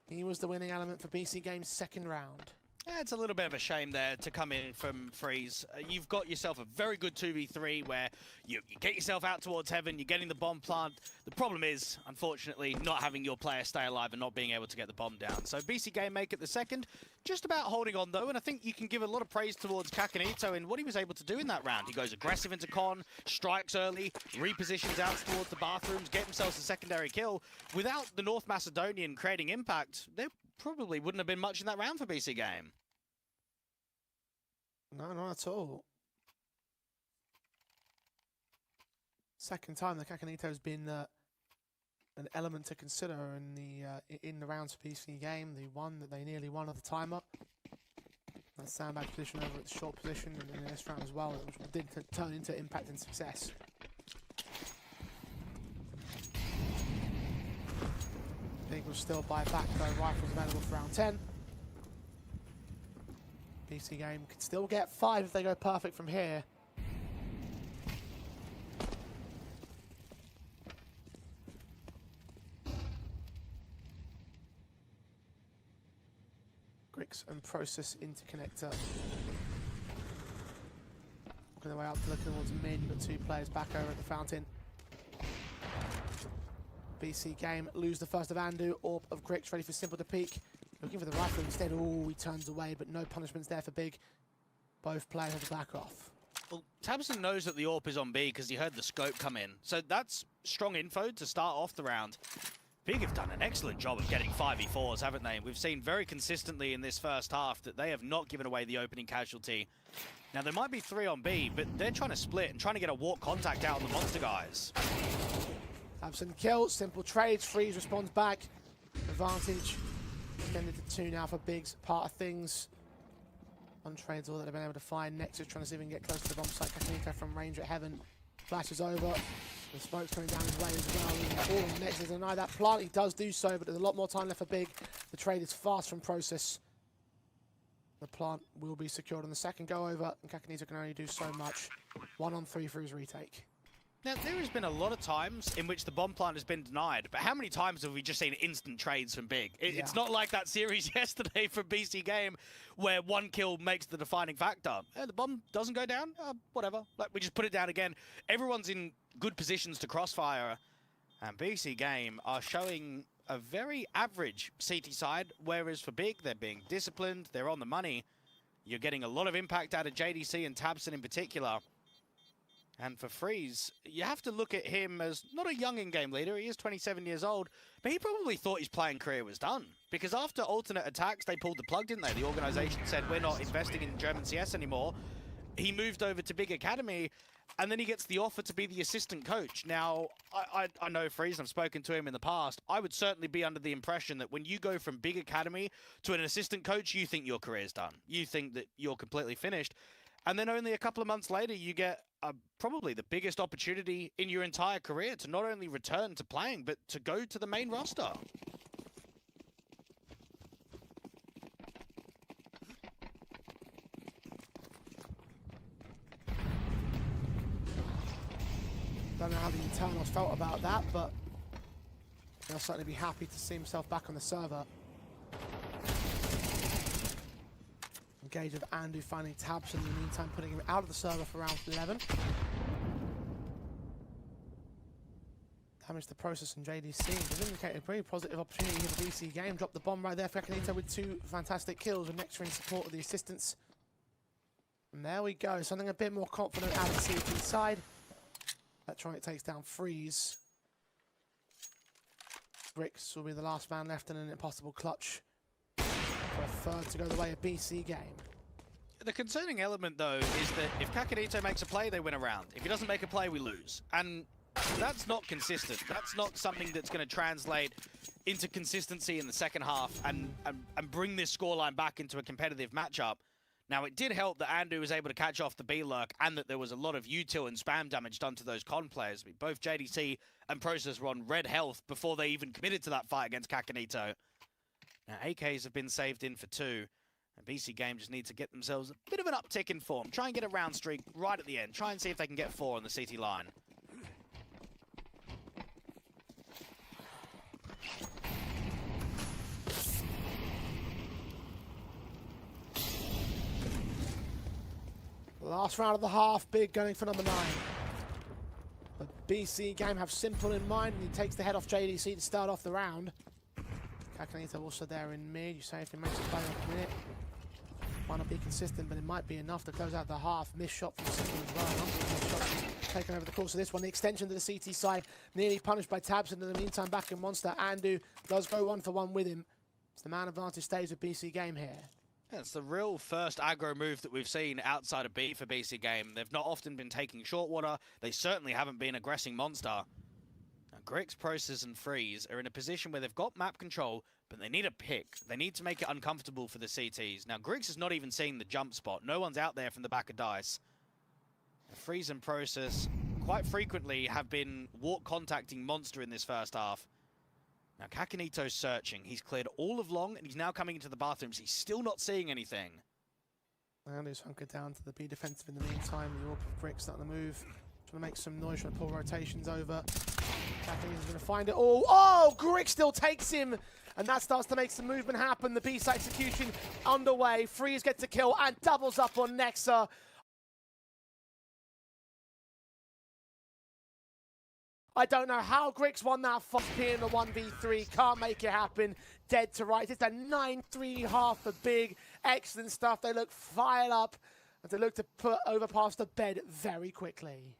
he was the winning element for Bc.Game's second round. Yeah, it's a little bit of a shame there to come in from Freeze. You've got yourself a very good 2v3 where you get yourself out towards Heaven, you're getting the bomb plant. The problem is, unfortunately, not having your player stay alive and not being able to get the bomb down. So Bc.Game make it the second. Just about holding on, though, and I think you can give a lot of praise towards Kakanito and what he was able to do in that round. He goes aggressive into Con, strikes early, repositions out towards the bathrooms, get himself a secondary kill. Without the North Macedonian creating impact, there probably wouldn't have been much in that round for Bc.Game. No, not at all. Second time that Kakanito's been an element to consider in the rounds for Bc.Game. The one that they nearly won at the timer. That sandbag position over at the short position, and in this round as well, which did turn into impact and success. Big will still buy back though. Rifles available for round 10. Bc.Game could still get 5 if they go perfect from here. Grix and Process interconnector. Working their way up to look towards mid. You've got 2 players back over at the fountain. Bc.Game lose the first of Andu, AWP of Grix ready for Simple to peek. Looking for the rifle instead. Oh, he turns away, but no punishments there for Big. Both players have to back off. Well, Tabson knows that the AWP is on B because he heard the scope come in. So that's strong info to start off the round. Big have done an excellent job of getting 5v4s, haven't they? We've seen very consistently in this first half that they have not given away the opening casualty. Now, there might be 3 on B, but they're trying to split and trying to get a walk contact out on the monster guys. Tabson kills, Simple trades, Freeze responds back. Advantage. Extended to 2 now for Big's part of things. One trades all that they've been able to find. Nexus trying to see if we can get close to the bomb site. Kakanito from range at Heaven. Flashes over. The smoke's coming down his way as well. Oh, Nexus deny that plant. He does do so, but there's a lot more time left for Big. The trade is fast from Process. The plant will be secured on the second go over, and Kakanito can only do so much. 1-on-3 for his retake. Now, there has been a lot of times in which the bomb plant has been denied, but how many times have we just seen instant trades from Big? It's not like that series yesterday from Bc.Game where 1 kill makes the defining factor. The bomb doesn't go down, whatever. Like, we just put it down again. Everyone's in good positions to crossfire, and Bc.Game are showing a very average CT side, whereas for Big, they're being disciplined, they're on the money. You're getting a lot of impact out of JDC and Tabson in particular. And for Freeze, you have to look at him as not a young in-game leader. He is 27 years old, but he probably thought his playing career was done. Because after alternate attacks, they pulled the plug, didn't they? The organization said, we're not investing in German CS anymore. He moved over to Big Academy, and then he gets the offer to be the assistant coach. Now, I know Freeze, I've spoken to him in the past. I would certainly be under the impression that when you go from Big Academy to an assistant coach, you think your career's done. You think that you're completely finished. And then only a couple of months later, you get probably the biggest opportunity in your entire career to not only return to playing, but to go to the main roster. Don't know how the internals felt about that, but they'll certainly be happy to see himself back on the server. Engage with Andu finding tabs in the meantime, putting him out of the server for round 11. Damage the process and JDC. Has indicated a pretty positive opportunity here for Bc.Game. Dropped the bomb right there for Akinator with 2 fantastic kills with Nectar in support of the assistance. And there we go. Something a bit more confident out of the CT side. Electronic takes down Freeze. Bricks will be the last man left in an impossible clutch for a third to go the way of Bc.Game. The concerning element, though, is that if Kakanito makes a play, they win a round. If he doesn't make a play, we lose. And that's not consistent. That's not something that's going to translate into consistency in the second half and bring this scoreline back into a competitive matchup. Now, it did help that Andu was able to catch off the B-Lurk and that there was a lot of util and spam damage done to those con players. I mean, both JDC and Process were on red health before they even committed to that fight against Kakanito. Now, AKs have been saved in for 2. And Bc.Game just need to get themselves a bit of an uptick in form. Try and get a round streak right at the end. Try and see if they can get 4 on the CT line. Last round of the half, big gunning for number 9. But Bc.Game have simple in mind, and he takes the head off JDC to start off the round. Kakanito also there in mid. You say if he makes a play in a minute. Might not be consistent, but it might be enough to close out the half. Missed shot from Simple as well. Number of missed shots taken over the course of this one. The extension to the CT side, nearly punished by Tabs, and in the meantime, back in Monster. Andu does go 1-for-1 with him. It's the man advantage stays with Bc.Game here. Yeah, it's the real first aggro move that we've seen outside of B for Bc.Game. They've not often been taking short water. They certainly haven't been aggressing Monster. Now, Grix, Process, and Freeze are in a position where they've got map control, but they need a pick. They need to make it uncomfortable for the CTs. Now, Grix is not even seeing the jump spot. No one's out there from the back of Dice. Now, Freeze and Process quite frequently have been walk contacting Monster in this first half. Now, Kakanito's searching. He's cleared all of long, and he's now coming into the bathrooms. He's still not seeing anything. Andu's hunkered down to the B defensive in the meantime. The AWP of Grix starting to move. Trying to make some noise, trying to pull rotations over. Kakanito's going to find it all. Oh, Grix still takes him! And that starts to make some movement happen. The B-side execution underway. Freeze gets a kill and doubles up on Nexa. I don't know how Grix won that fight in the 1v3. Can't make it happen. Dead to right. It's a 9-3 half for Big. Excellent stuff. They look fired up. And they look to put Overpass to bed very quickly.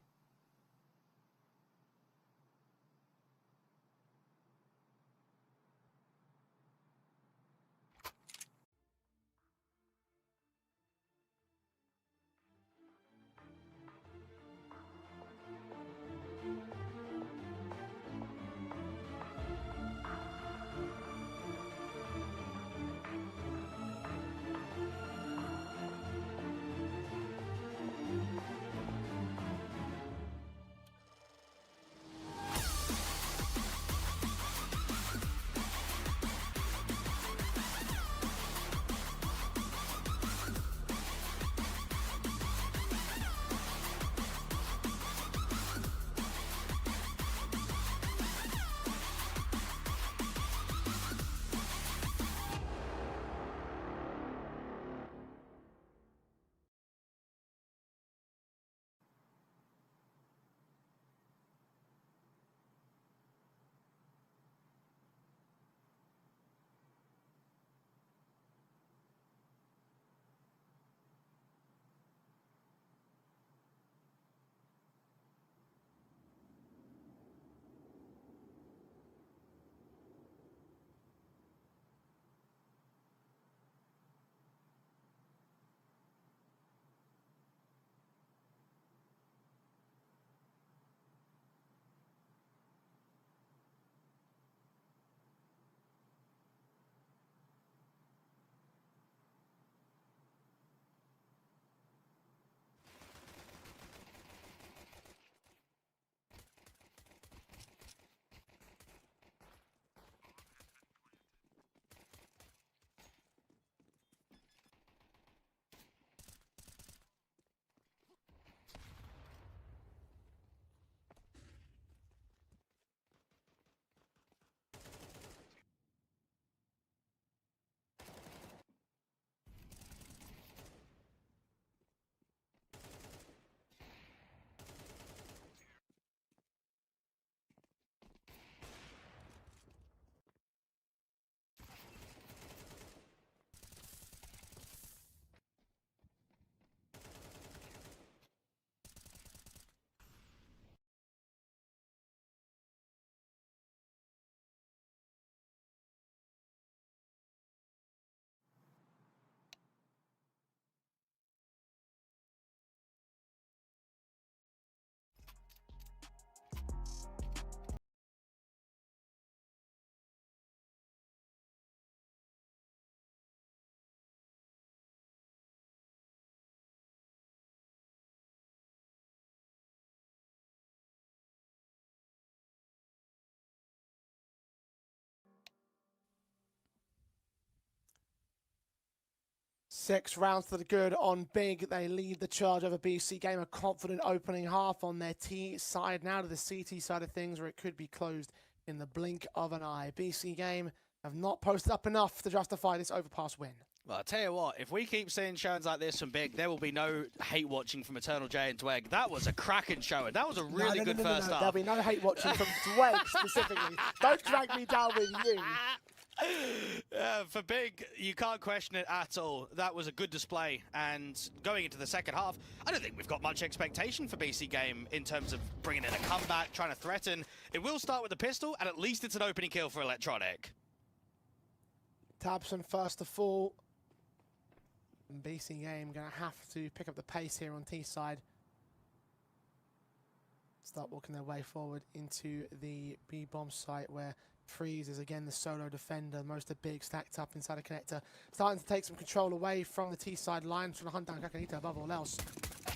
6 rounds to the good on Big. They lead the charge over Bc.Game. A confident opening half on their T side. Now to the CT side of things, where it could be closed in the blink of an eye. Bc.Game have not posted up enough to justify this overpass win. Well, I'll tell you what, if we keep seeing showings like this from Big, there will be no hate watching from Eternal J and Dweg. That was a cracking showing. That was a really good first half. There'll be no hate watching from Dweg specifically. Don't drag me down with you. For Big, you can't question it at all. That was a good display, and going into the second half, I don't think we've got much expectation for Bc.Game in terms of bringing in a comeback, trying to threaten. It will start with the pistol, and at least it's an opening kill for Electronic. Tabson first to fall. And Bc.Game going to have to pick up the pace here on T side. Start walking their way forward into the B-bomb site, where Freeze is again the solo defender. Most of Big stacked up inside a connector. Starting to take some control away from the T side line. Trying to hunt down Kakanito above all else.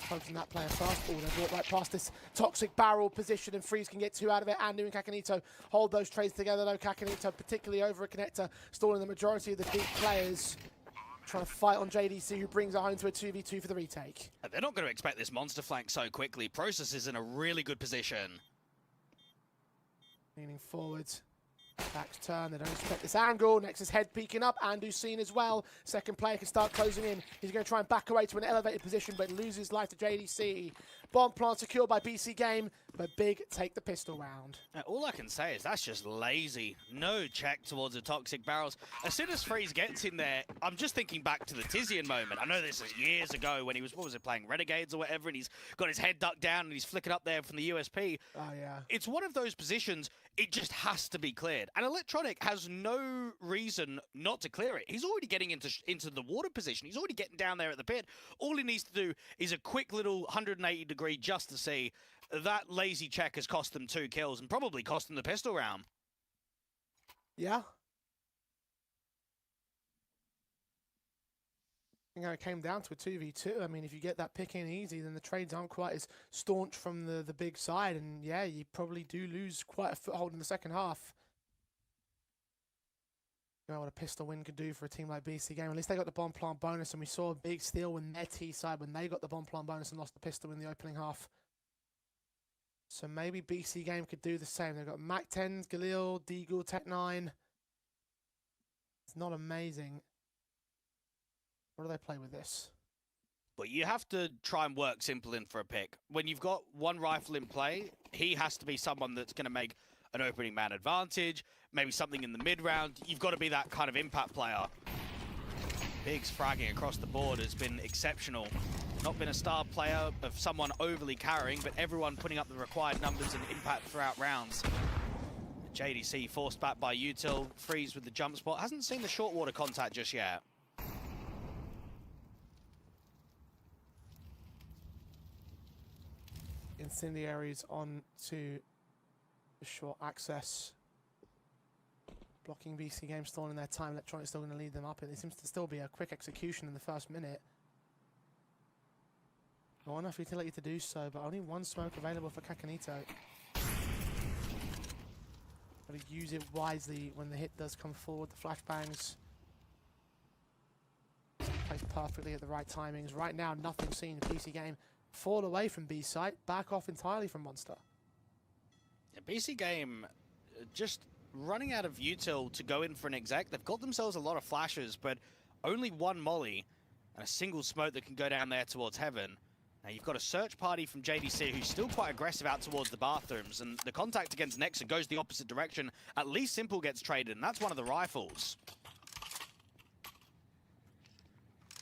Focusing that player first. Oh, they brought right past this toxic barrel position, and Freeze can get 2 out of it. Andu and Kakanito hold those trades together, though. Kakanito particularly over a connector, stalling the majority of the Big players. Trying to fight on JDC, who brings it home to a 2v2 for the retake. They're not going to expect this monster flank so quickly. Process is in a really good position. Leaning forward. Back's turn, they don't expect this angle. Nexus head peeking up, Andu's seen as well. Second player can start closing in. He's going to try and back away to an elevated position, but loses life to JDC. Bomb plant secured by Bc.Game, but Big take the pistol round. All I can say is that's just lazy. No check towards the toxic barrels. As soon as Freeze gets in there, I'm just thinking back to the Tizian moment. I know this is years ago when he was, what was it, playing Renegades or whatever, and he's got his head ducked down and he's flicking up there from the USP. Oh, yeah. It's one of those positions, it just has to be cleared. And Electronic has no reason not to clear it. He's already getting into the water position. He's already getting down there at the pit. All he needs to do is a quick little 180 degree just to see. That lazy check has cost them 2 kills and probably cost them the pistol round. Yeah. I think it came down to a 2v2. I mean, if you get that pick in easy, then the trades aren't quite as staunch from the Big side. And yeah, you probably do lose quite a foothold in the second half. You know what a pistol win could do for a team like Bc.Game. At least they got the bomb plant bonus, and we saw a big steal when their T side, when they got the bomb plant bonus and lost the pistol in the opening half. So maybe Bc.Game could do the same. They've got Mac 10s, Galil, Deagle, Tech 9. It's not amazing. What do they play with this? But you have to try and work simple in for a pick. When you've got one rifle in play, he has to be someone that's going to make an opening man advantage, maybe something in the mid-round. You've got to be that kind of impact player. Big's fragging across the board has been exceptional. Not been a star player of someone overly carrying, but everyone putting up the required numbers and impact throughout rounds. JDC forced back by Util. Freeze with the jump spot. Hasn't seen the short water contact just yet. Incendiaries on to the short access. Blocking Bc.Game, stalling their time. Electronic still going to lead them up. It seems to still be a quick execution in the first minute. Not enough utility to do so, but only 1 smoke available for Kakanito. Got to use it wisely when the hit does come forward. The flashbangs placed perfectly at the right timings. Right now, nothing seen. Bc.Game fall away from B site, back off entirely from Monster. Yeah, Bc.Game just running out of util to go in for an exec. They've got themselves a lot of flashes, but only 1 molly and a single smoke that can go down there towards heaven. Now you've got a search party from JDC who's still quite aggressive out towards the bathrooms, and the contact against Nexa goes the opposite direction. At least Simple gets traded, and that's one of the rifles.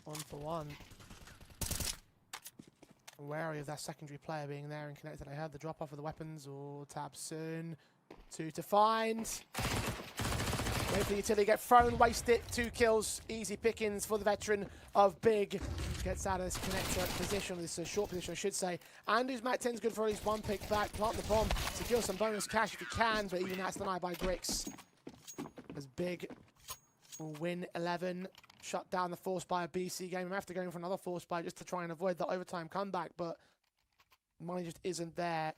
1 for 1. Wary of that secondary player being there and connected. I heard the drop off of the weapons, or tab soon. 2 to find. Wait for the utility, get thrown, waste it. 2 kills, easy pickings for the veteran of Big. Gets out of this connector position, this short position I should say. Andu's Mac 10's good for at least 1 pick back. Plant the bomb, secure some bonus cash if you can, but even that's denied by Grix. As Big will win 11. Shut down the force buy of Bc.Game. We have to go in for another force buy just to try and avoid the overtime comeback, but money just isn't there.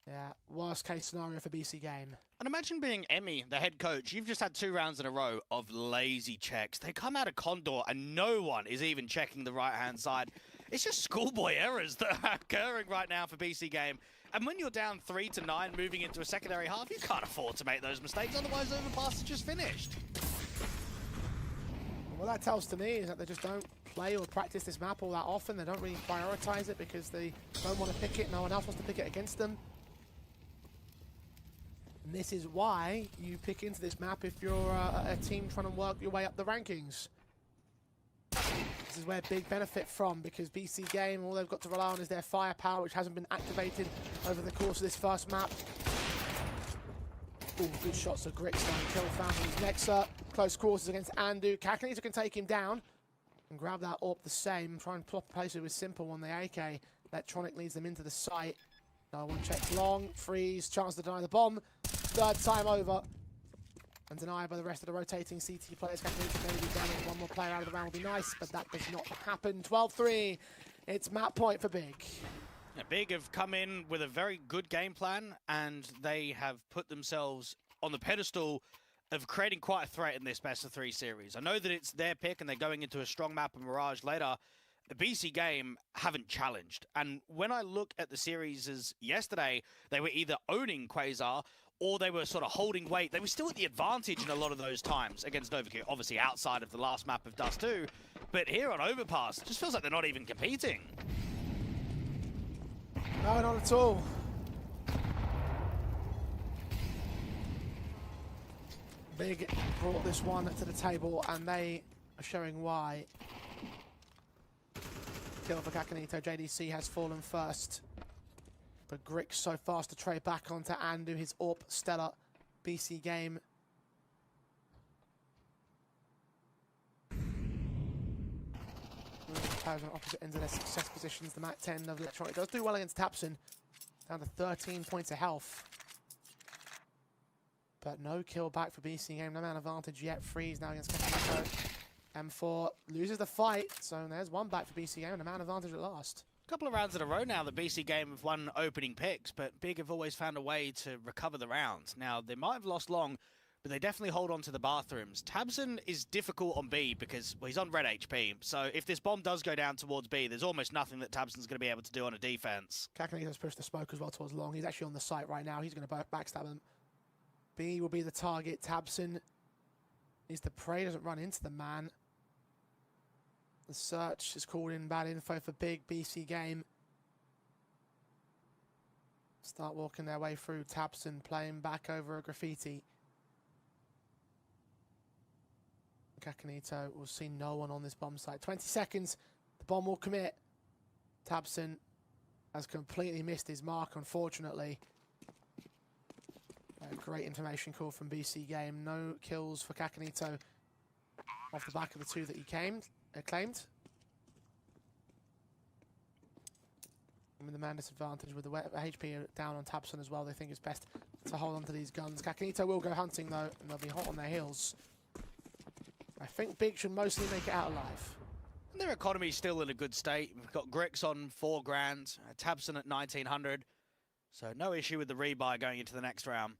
Yeah, worst case scenario for Bc.Game. And imagine being Emmy, the head coach. You've just had 2 rounds in a row of lazy checks. They come out of Condor and no one is even checking the right-hand side. It's just schoolboy errors that are occurring right now for Bc.Game. And when you're down 3-9 moving into a secondary half, you can't afford to make those mistakes. Otherwise, Overpass is just finished. What that tells to me is that they just don't play or practice this map all that often. They don't really prioritize it because they don't want to pick it. No one else wants to pick it against them. And this is why you pick into this map if you're a team trying to work your way up the rankings. This is where big benefit from, because Bc.Game, all they've got to rely on is their firepower, which hasn't been activated over the course of this first map. Ooh, good shots of Grixstone, kill found from his Nexa. Close quarters against Andu. Kakanita can take him down and grab that AWP the same. Try and place it with Simple on the AK. Electronic leads them into the site. No one checks long, freeze, chance to deny the bomb. Third time over. And denied by the rest of the rotating CT players. Kakanita maybe down with one more player out of the round would be nice, but that does not happen. 12-3. It's map point for Big. Yeah, Big have come in with a very good game plan, and they have put themselves on the pedestal of creating quite a threat in this best-of-3 series. I know that it's their pick, and they're going into a strong map of Mirage later. The Bc.Game haven't challenged. And when I look at the series as yesterday, they were either owning Quasar or they were sort of holding weight. They were still at the advantage in a lot of those times against Overkill, obviously outside of the last map of Dust 2. But here on Overpass, it just feels like they're not even competing. No, not at all. Big brought this one to the table, and they are showing why. Kill for Kakanito. JDC has fallen first. But Grix so fast to trade back onto Andu, his AWP stellar. Bc.Game. Players on opposite ends of their success positions. The Mat 10 of Electronic does do well against Tapson. Down to 13 points of health. But no kill back for Bc.Game. No man advantage yet. Freeze now against Kakanito. M4 loses the fight. So there's one back for Bc.Game and a man advantage at last. A couple of rounds in a row now that Bc.Game have won opening picks, but Big have always found a way to recover the rounds. Now, they might have lost long, but they definitely hold on to the bathrooms. Tabson is difficult on B because, well, he's on red HP. So if this bomb does go down towards B, there's almost nothing that Tabson's going to be able to do on a defense. Kakanito's pushed the smoke as well towards long. He's actually on the site right now. He's going to backstab him. B will be the target. Tabson needs to pray, doesn't run into the man. The search is called in, bad info for Big. Bc.Game start walking their way through. Tabson playing back over a graffiti. Kakanito will see no one on this bomb site. 20 seconds, the bomb will commit. Tabson has completely missed his mark, unfortunately. Great information call from Bc.Game. No kills for Kakanito off the back of the 2 that he claimed. And with the man disadvantage, with the HP down on Tabson as well, they think it's best to hold on to these guns. Kakanito will go hunting though, and they'll be hot on their heels. I think Big should mostly make it out alive. And their economy's still in a good state. We've got Grix on 4 grand, Tabson at 1900. So no issue with the rebuy going into the next round.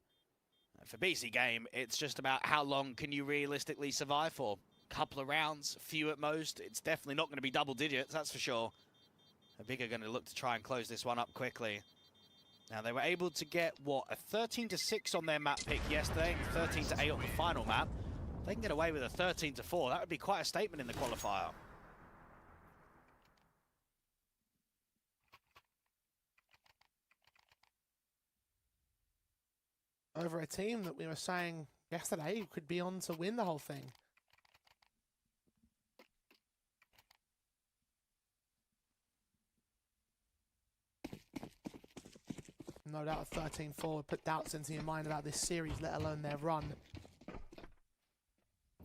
For Bc.Game, it's just about how long can you realistically survive for. Couple of rounds, few at most. It's definitely not going to be double digits, that's for sure. Big are going to look to try and close this one up quickly. Now, they were able to get, what, a 13-6 on their map pick yesterday, and 13-8 on the final map. If they can get away with a 13-4, that would be quite a statement in the qualifier. Over a team that we were saying yesterday could be on to win the whole thing. No doubt a 13-4 would put doubts into your mind about this series, let alone their run.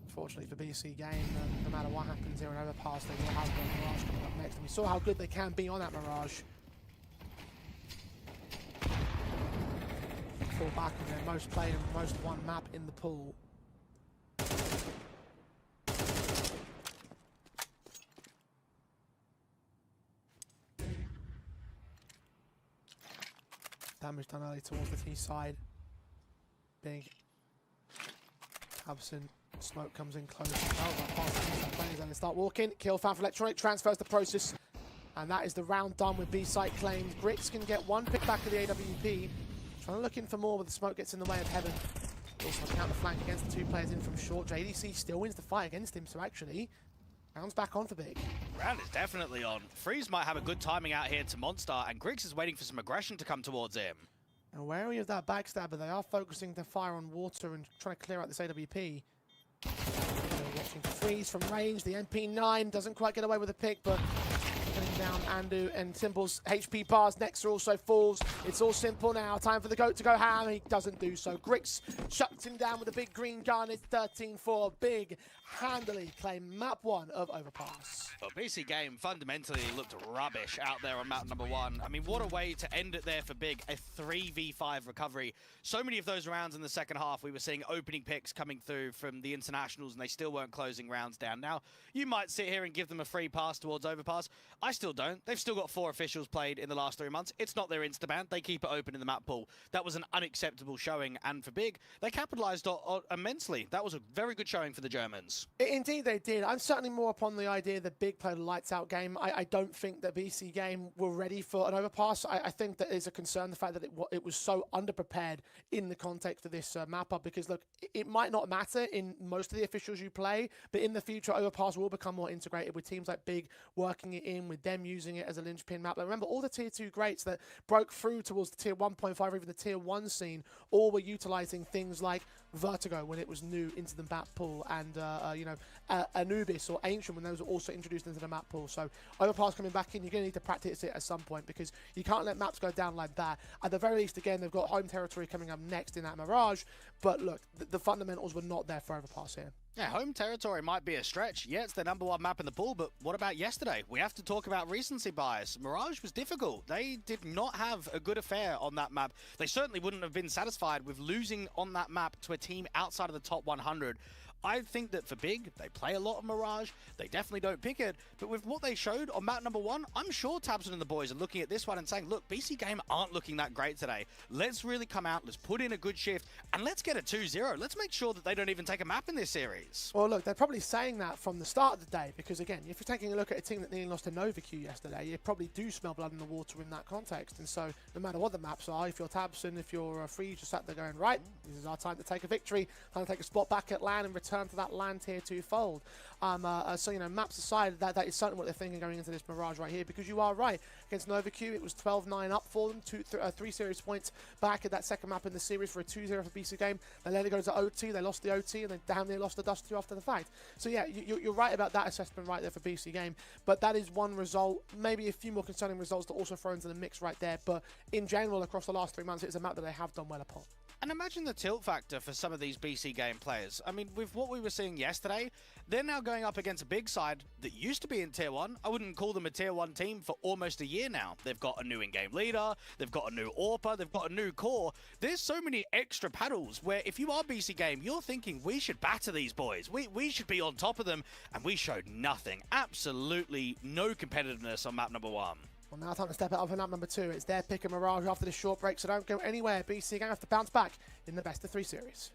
Unfortunately for Bc.Game, no matter what happens here in Overpass, they will have the Mirage coming up next. And we saw how good they can be on that Mirage. Fall back on their most played and most won map in the pool. Damage done early towards the T side. big. Absent. Smoke comes in close. Oh, they start walking. Kill found for Electronic. Transfers the process. And that is the round done with B-side claimed. Grix can get one pick back of the AWP. Trying to look in for more, but the smoke gets in the way of Heaven. Also a counter flank against the two players in from short. JDC still wins the fight against him, so actually, round's back on for Big. Round is definitely on. Freeze might have a good timing out here to Monster, and Griggs is waiting for some aggression to come towards him. And wary of that backstabber, they are focusing their fire on water and trying to clear out this AWP. Watching Freeze from range. The MP9 doesn't quite get away with a pick, but putting down Andu and Simple's HP bars. Nexer also falls. It's all simple now. Time for the GOAT to go ham. He doesn't do so. Grix shuts him down with a big green gun. It's 13-4. Big handily claim map 1 of Overpass. Well, Bc.Game fundamentally looked rubbish out there on map number 1. I mean, what a way to end it there for Big. A 3v5 recovery. So many of those rounds in the second half, we were seeing opening picks coming through from the internationals, and they still weren't closing rounds down. Now, you might sit here and give them a free pass towards Overpass. I still don't. They've still got 4 officials played in the last 3 months. It's not their insta-ban. They keep it open in the map pool. That was an unacceptable showing, and for Big, they capitalized on immensely. That was a very good showing for the Germans. Indeed they did. I'm certainly more upon the idea that Big played a lights-out game. I don't think that Bc.Game were ready for an Overpass. I think that is a concern, the fact that it was so underprepared in the context of this map-up, because, look, it might not matter in most of the officials you play, but in the future, Overpass will become more integrated with teams like Big working it in, with them using it as a linchpin map. Like, remember, all the Tier 2 greats that broke through towards the Tier 1.5 or even the Tier 1 scene all were utilizing things like Vertigo when it was new into the map pool, and Anubis or Ancient when those were also introduced into the map pool. So Overpass coming back in, you're going to need to practice it at some point, because you can't let maps go down like that. At the very least, again, they've got home territory coming up next in that Mirage, but look, the fundamentals were not there for Overpass here. Yeah, home territory might be a stretch. Yeah, it's the number 1 map in the pool, but what about yesterday? We have to talk about recency bias. Mirage was difficult. They did not have a good affair on that map. They certainly wouldn't have been satisfied with losing on that map to a team outside of the top 100. I think that for Big, they play a lot of Mirage. They definitely don't pick it. But with what they showed on map number 1, I'm sure Tabson and the boys are looking at this one and saying, look, Bc.Game aren't looking that great today. Let's really come out, let's put in a good shift, and let's get a 2-0. Let's make sure that they don't even take a map in this series. Well, look, they're probably saying that from the start of the day, because, again, if you're taking a look at a team that nearly lost to NovaQ yesterday, you probably do smell blood in the water in that context. And so, no matter what the maps are, if you're Tabson, if you're Free, just sat there going, right, this is our time to take a victory, time to take a spot back at LAN and return to that LAN Tier 2 fold. So, you know, maps aside, that is certainly what they're thinking going into this Mirage right here, because you are right. Against NovaQ, it was 12-9 up for them, 3 series points back at that second map in the series for a 2-0 for Bc.Game. They let it go to OT, they lost the OT, and they damn near lost the Dust 2 after the fact. So yeah, you're right about that assessment right there for Bc.Game, but that is one result, maybe a few more concerning results to also throw into the mix right there, but in general, across the last 3 months, it's a map that they have done well upon. And imagine the tilt factor for some of these Bc.Game players. I mean, with what we were seeing yesterday, they're now going up against a big side that used to be in Tier 1. I wouldn't call them a Tier 1 team for almost a year now. They've got a new in-game leader, they've got a new AWPer, they've got a new core. There's so many extra paddles where if you are Bc.Game, you're thinking we should batter these boys. We should be on top of them, and we showed nothing. Absolutely no competitiveness on map number 1. Well, now time to step it up for map number 2. It's their pick of Mirage after this short break, so don't go anywhere. Bc.Game have to bounce back in the best of 3 series.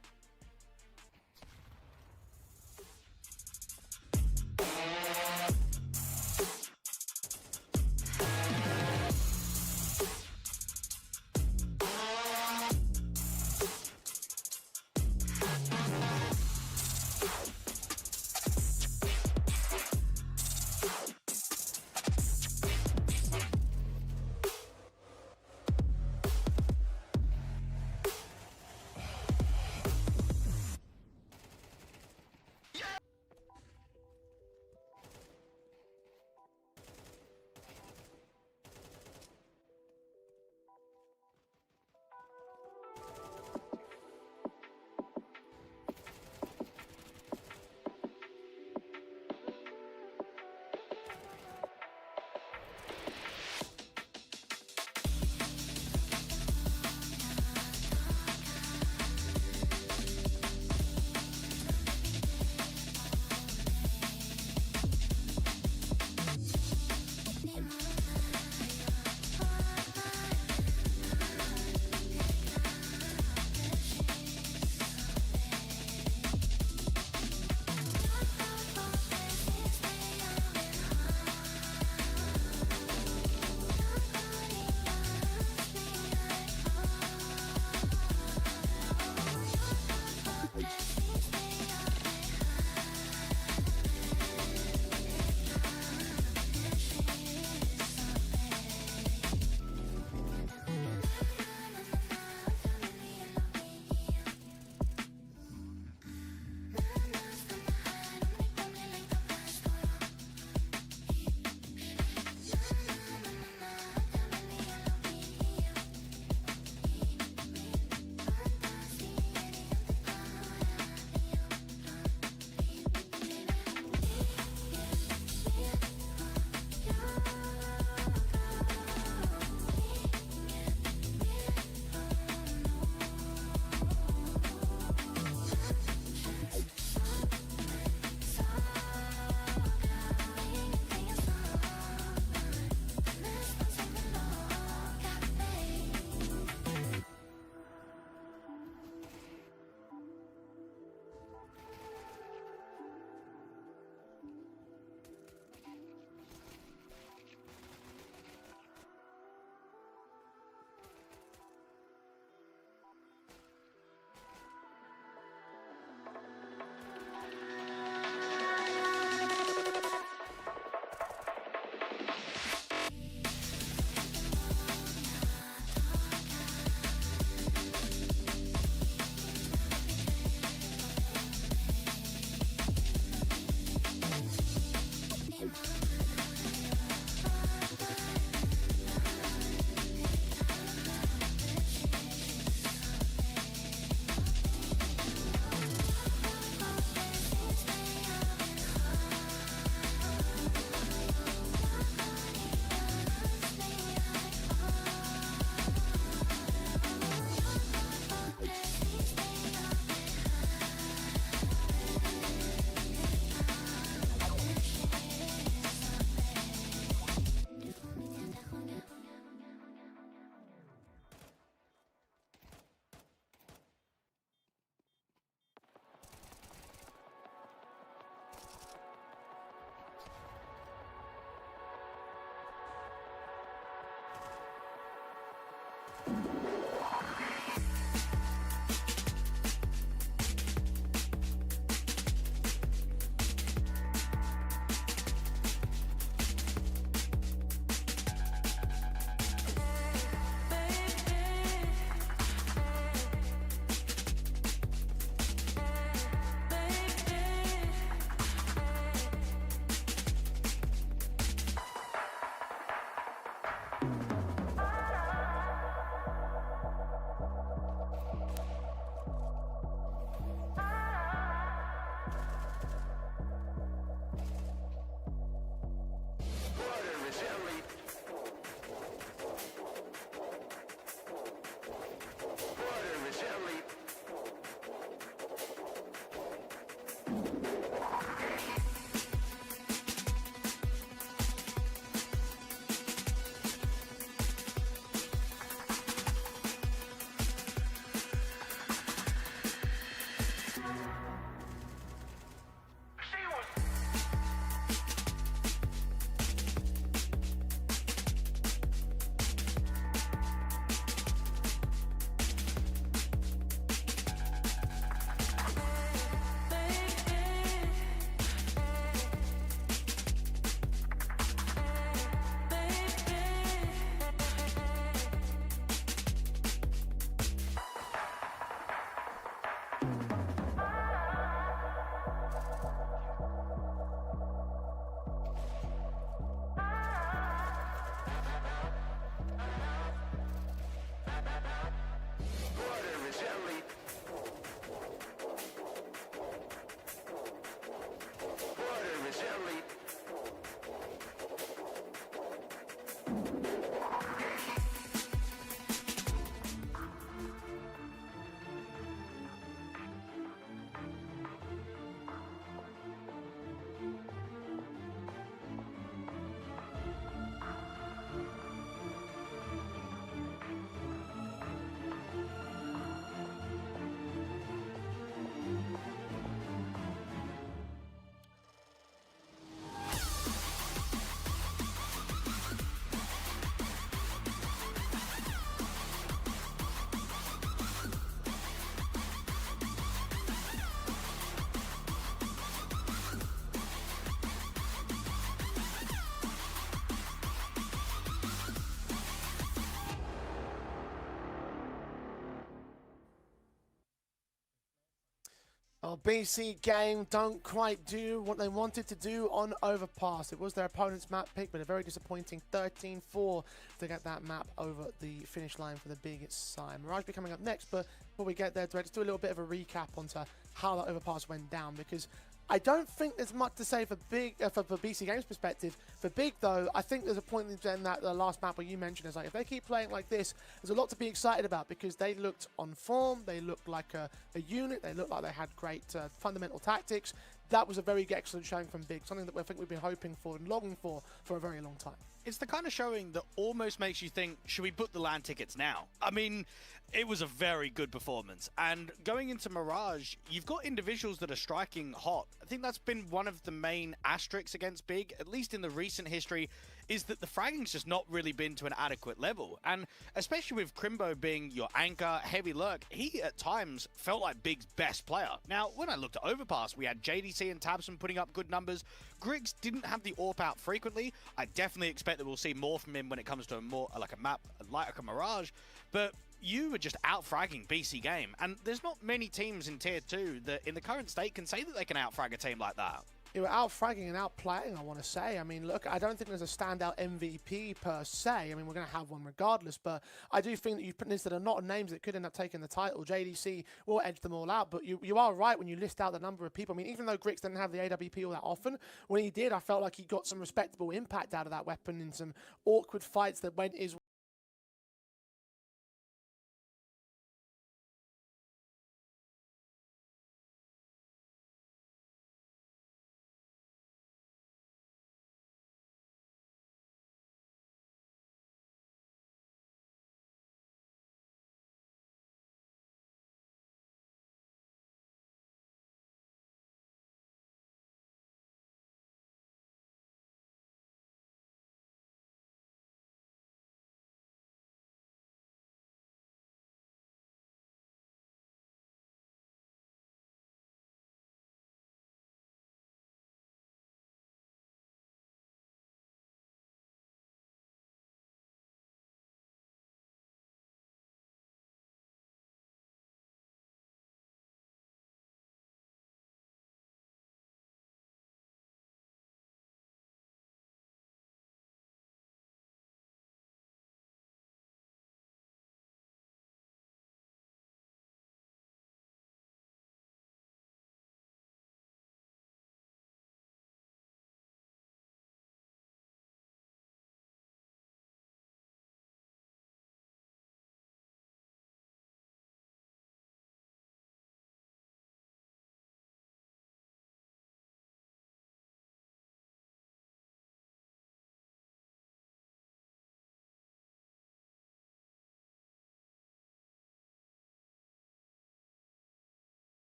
Oh, Bc.Game don't quite do what they wanted to do on Overpass. It was their opponent's map pick, but a very disappointing 13-4 to get that map over the finish line for the big side. Mirage be coming up next, but before we get there, let's do a little bit of a recap onto how that Overpass went down, because I don't think there's much to say for Bc.Game's perspective. For Big, though, I think there's a point in that the last map where you mentioned is like, if they keep playing like this, there's a lot to be excited about, because they looked on form, they looked like a unit, they looked like they had great fundamental tactics. That was a very excellent showing from Big, something that I think we've been hoping for and longing for a very long time. It's the kind of showing that almost makes you think, should we book the LAN tickets now? I mean, it was a very good performance. And going into Mirage, you've got individuals that are striking hot. I think that's been one of the main asterisks against Big, at least in the recent history, is that the fragging's just not really been to an adequate level. And especially with Crimbo being your anchor, heavy lurk, he at times felt like Big's best player. Now, when I looked at Overpass, we had JDC and Tabson putting up good numbers. Griggs didn't have the AWP out frequently. I definitely expect that we'll see more from him when it comes to a more like a map like a Mirage. But you were just out-fragging Bc.Game, and there's not many teams in Tier 2 that in the current state can say that they can out-frag a team like that. You were out-fragging and out-playing, I want to say. I mean, look, I don't think there's a standout MVP per se. I mean, we're going to have one regardless, but I do think that you've put listed a lot of names that could end up taking the title. JDC will edge them all out, but you are right when you list out the number of people. I mean, even though Grix didn't have the AWP all that often, when he did, I felt like he got some respectable impact out of that weapon in some awkward fights that went his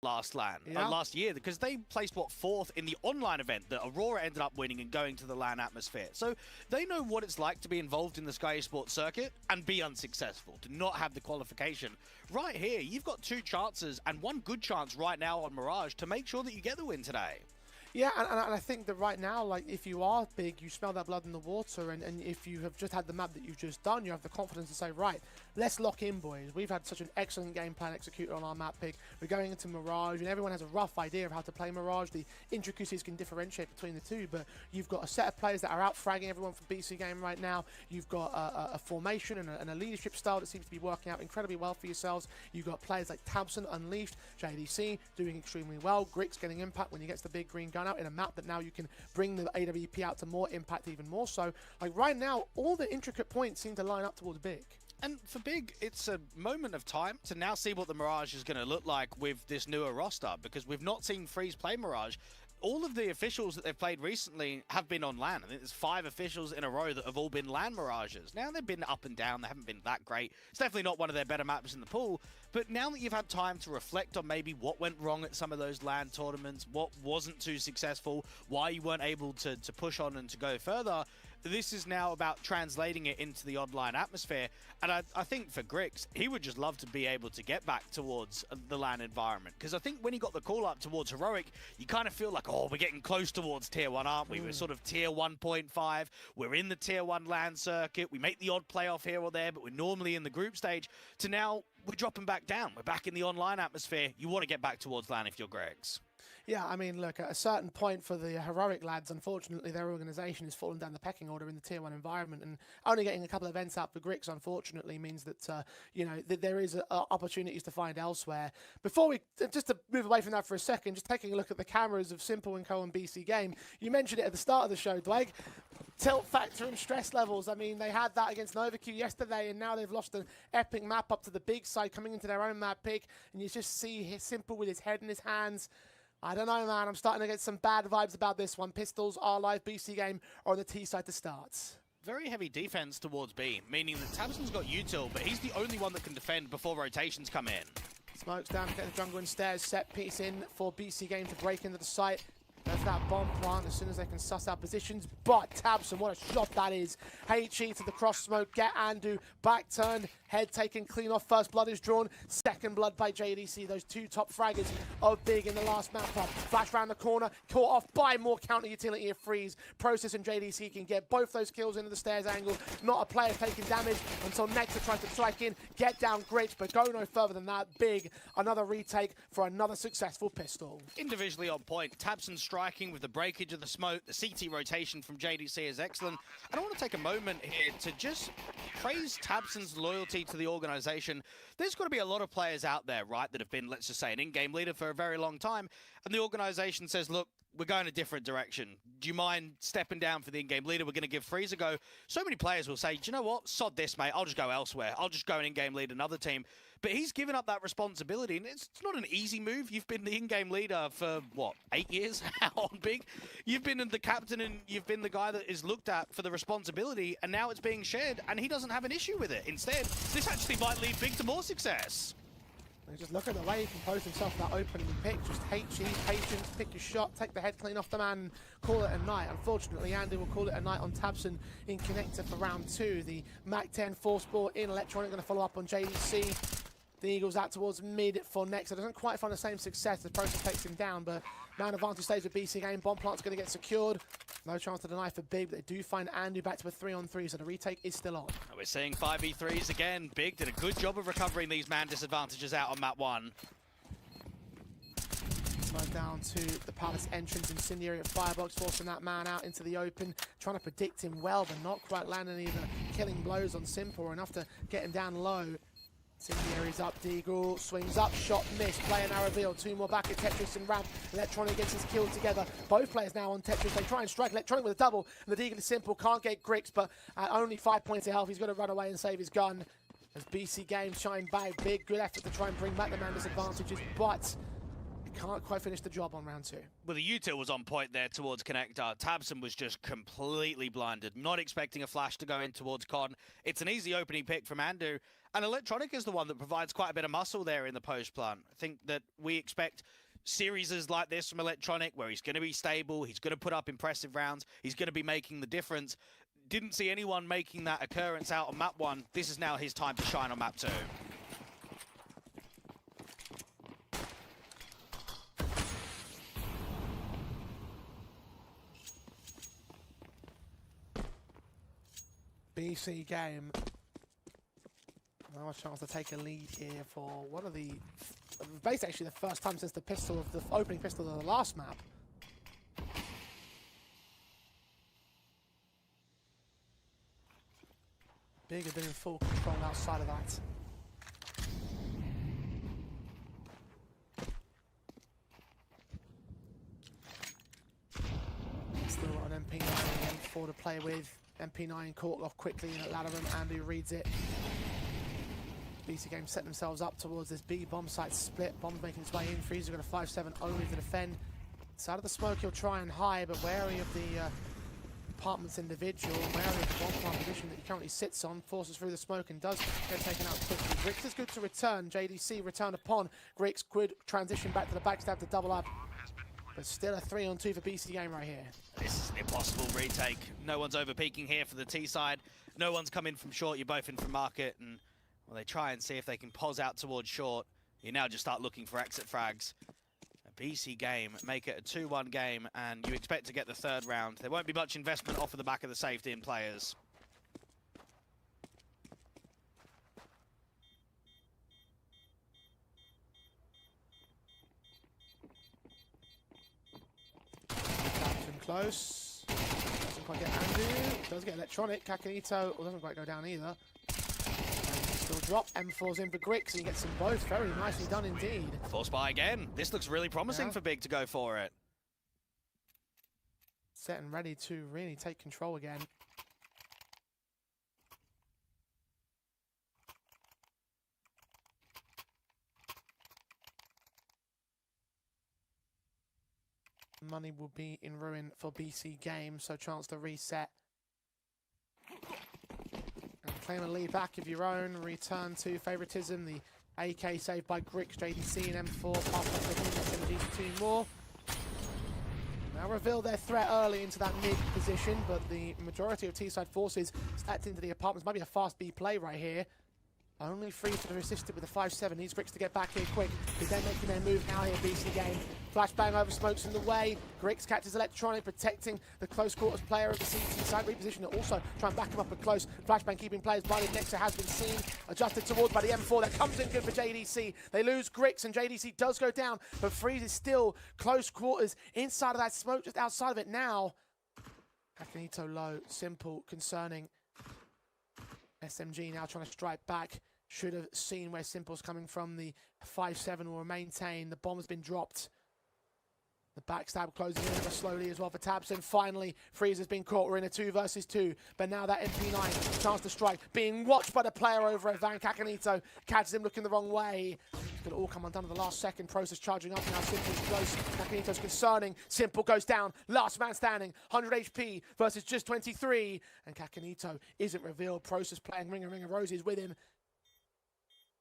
last year, because they placed, what, 4th in the online event that Aurora ended up winning and going to the LAN atmosphere. So they know what it's like to be involved in the Sky Esports circuit and be unsuccessful, to not have the qualification. Right here, you've got 2 chances and 1 good chance right now on Mirage to make sure that you get the win today. Yeah, and I think that right now, like, if you are big, you smell that blood in the water, and if you have just had the map that you've just done, you have the confidence to say, right, let's lock in, boys. We've had such an excellent game plan executed on our map pick. We're going into Mirage, and everyone has a rough idea of how to play Mirage. The intricacies can differentiate between the two, but you've got a set of players that are out fragging everyone from Bc.Game right now. You've got a formation and a leadership style that seems to be working out incredibly well for yourselves. You've got players like Tabson, Unleashed, JDC doing extremely well. Grix getting impact when he gets the big green gun out in a map that now you can bring the AWP out to more impact even more so. Like right now, all the intricate points seem to line up towards Big. And for Big, it's a moment of time to now see what the Mirage is going to look like with this newer roster, because we've not seen Freeze play Mirage. All of the officials that they've played recently have been on LAN. I think there's 5 officials in a row that have all been LAN Mirages. Now, they've been up and down. They haven't been that great. It's definitely not one of their better maps in the pool. But now that you've had time to reflect on maybe what went wrong at some of those LAN tournaments, what wasn't too successful, why you weren't able to push on and to go further, this is now about translating it into the online atmosphere. And I think for Grix, he would just love to be able to get back towards the LAN environment. Because I think when he got the call up towards Heroic, you kind of feel like, oh, we're getting close towards Tier 1, aren't we? We're sort of Tier 1.5. We're in the Tier 1 LAN circuit. We make the odd playoff here or there, but we're normally in the group stage. To now, we're dropping back down. We're back in the online atmosphere. You want to get back towards LAN if you're Grix. Yeah, I mean, look, at a certain point for the Heroic lads, unfortunately, their organisation has fallen down the pecking order in the Tier 1 environment, and only getting a couple of events out for Grix, unfortunately, means that, you know, that there is opportunities to find elsewhere. Before we, just to move away from that for a second, just taking a look at the cameras of Simple and Co and Bc.Game, you mentioned it at the start of the show, Dwight. Tilt factor and stress levels. I mean, they had that against NovaQ yesterday, and now they've lost an epic map up to the big side, coming into their own map pick, and you just see Simple with his head in his hands. I don't know, man. I'm starting to get some bad vibes about this one. Pistols are live. Bc.Game are on the T side to start. Very heavy defense towards B, meaning that Tabson's got util, but he's the only one that can defend before rotations come in. Smokes down, get the jungle and stairs. Set piece in for Bc.Game to break into the site. There's that bomb plant as soon as they can suss out positions. But Tabson, what a shot that is. HE to the cross smoke. Get Andu. Back turned. Head taken clean off. First blood is drawn. Second blood by JDC. Those 2 top fraggers of Big in the last map up. Flash round the corner. Caught off by more counter utility of Freeze. Process and JDC can get both those kills into the stairs angle. Not a player taking damage until Nectar tries to strike in. Get down Grich, but go no further than that. Big. Another retake for another successful pistol. Individually on point. Tabson striking with the breakage of the smoke. The CT rotation from JDC is excellent. And I want to take a moment here to just praise Tabson's loyalty to the organization. There's got to be a lot of players out there, right, that have been, let's just say, an in-game leader for a very long time. And the organization says, look, we're going a different direction. Do you mind stepping down for the in-game leader? We're going to give Freeze a go. So many players will say, do you know what? Sod this, mate. I'll just go elsewhere. I'll just go and in-game lead another team. But he's given up that responsibility, and it's not an easy move. You've been the in-game leader for, what, 8 years on Big? You've been the captain, and you've been the guy that is looked at for the responsibility, and now it's being shared, and he doesn't have an issue with it. Instead, this actually might lead Big to more success. Just look at the way he composed himself that opening pick. Just HE, patience, pick your shot, take the head clean off the man, and call it a night. Unfortunately, Andy will call it a night on Tabson in connector for round 2. The MAC-10 force ball in Electronic going to follow up on JDC. The Eagles out towards mid for next. It doesn't quite find the same success. The process takes him down, but man advantage stays with Bc.Game. Bomb plant's going to get secured. No chance to deny for Big, but they do find Andy back to a 3-on-3, so the retake is still on. We're seeing 5v3s again. Big did a good job of recovering these man disadvantages out on map 1. Smoke down to the Palace entrance. Incendiary at Firebox, forcing that man out into the open. Trying to predict him well, but not quite landing either killing blows on Simple or enough to get him down low. Incendiary's up, Deagle swings up, shot missed, player now revealed, 2 more back at Tetris and Ramp. Electronic gets his kill together. Both players now on Tetris, they try and strike Electronic with a double, and the Deagle is Simple, can't get Grix, but at only 5 points of health, he's got to run away and save his gun. As Bc.Game shine back, Big, good effort to try and bring back the man disadvantages, but can't quite finish the job on round 2. Well, the util was on point there towards connector. Tabson was just completely blinded, not expecting a flash to go in towards Con. It's an easy opening pick from Andu, and Electronic is the one that provides quite a bit of muscle there in the post plant. I think that we expect series like this from Electronic, where he's going to be stable, he's going to put up impressive rounds, he's going to be making the difference. Didn't see anyone making that occurrence out on map 1. This is now his time to shine on map 2. Bc.Game. Now a chance to take a lead here for one of the... basically actually the first time since the pistol of the opening pistol of the last map. Big have been in full control outside of that. Still got an MP9 and M4 to play with. MP9 caught off quickly in at ladder room. Andu reads it. Bc.Game set themselves up towards this B bomb site split. Bomb's making its way in. Freezer got a 5-7 only to defend. Inside of the smoke, he'll try and hide, but wary of the apartments individual, wary of the bomb plant position that he currently sits on, forces through the smoke and does get taken out quickly. Grix is good to return. JDC return upon. Grix could transition back to the backstab to double up. But still a 3-on-2 for Bc.Game right here. This is an impossible retake. No one's over-peaking here for the T side. No one's come in from short. You're both in from market. And well, they try and see if they can pause out towards short. You now just start looking for exit frags. Bc.Game make it a 2-1 game, and you expect to get the third round. There won't be much investment off of the back of the safety in players. Close. Doesn't quite get Andu. Does get Electronic. Kakanito doesn't quite go down either. Still drop. M4's in for Grix, and he gets them both. Very nicely done indeed. Force buy again. This looks really promising for Big to go for it. Set and ready to really take control again. Money will be in ruin for Bc.Game, so chance to reset. And claim a lead back of your own. Return to favoritism. The AK saved by Grix, JDC and M4. Pass back to him, SMGs 2 more. Now reveal their threat early into that mid position, but the majority of T-side forces stacked into the apartments. Might be a fast B play right here. Only free to resist it with a 5-7. Needs Grix to get back here quick. He's then making their move now here, Bc.Game. Flashbang over smokes in the way. Grix catches Electronic, protecting the close quarters player of the CT side. Reposition it also, try and back him up at close. Flashbang keeping players blinded. Nexa has been seen. Adjusted towards by the M4. That comes in good for JDC. They lose Grix and JDC does go down, but Freeze is still close quarters inside of that smoke, just outside of it now. Kakanito low, simple, concerning. SMG now trying to strike back. Should have seen where Simple's coming from. The 5-7 will maintain. The bomb has been dropped. The backstab closing in ever slowly as well for Tabson. Finally, Freezer's been caught. We're in a 2 versus 2. But now that MP9, chance to strike, being watched by the player over at Van. Kakanito catches him looking the wrong way. It's going to all come undone at the last second. Process charging up now. Simple's close. Kakanito's concerning. Simple goes down. Last man standing. 100 HP versus just 23. And Kakanito isn't revealed. Process playing Ring of Roses with him.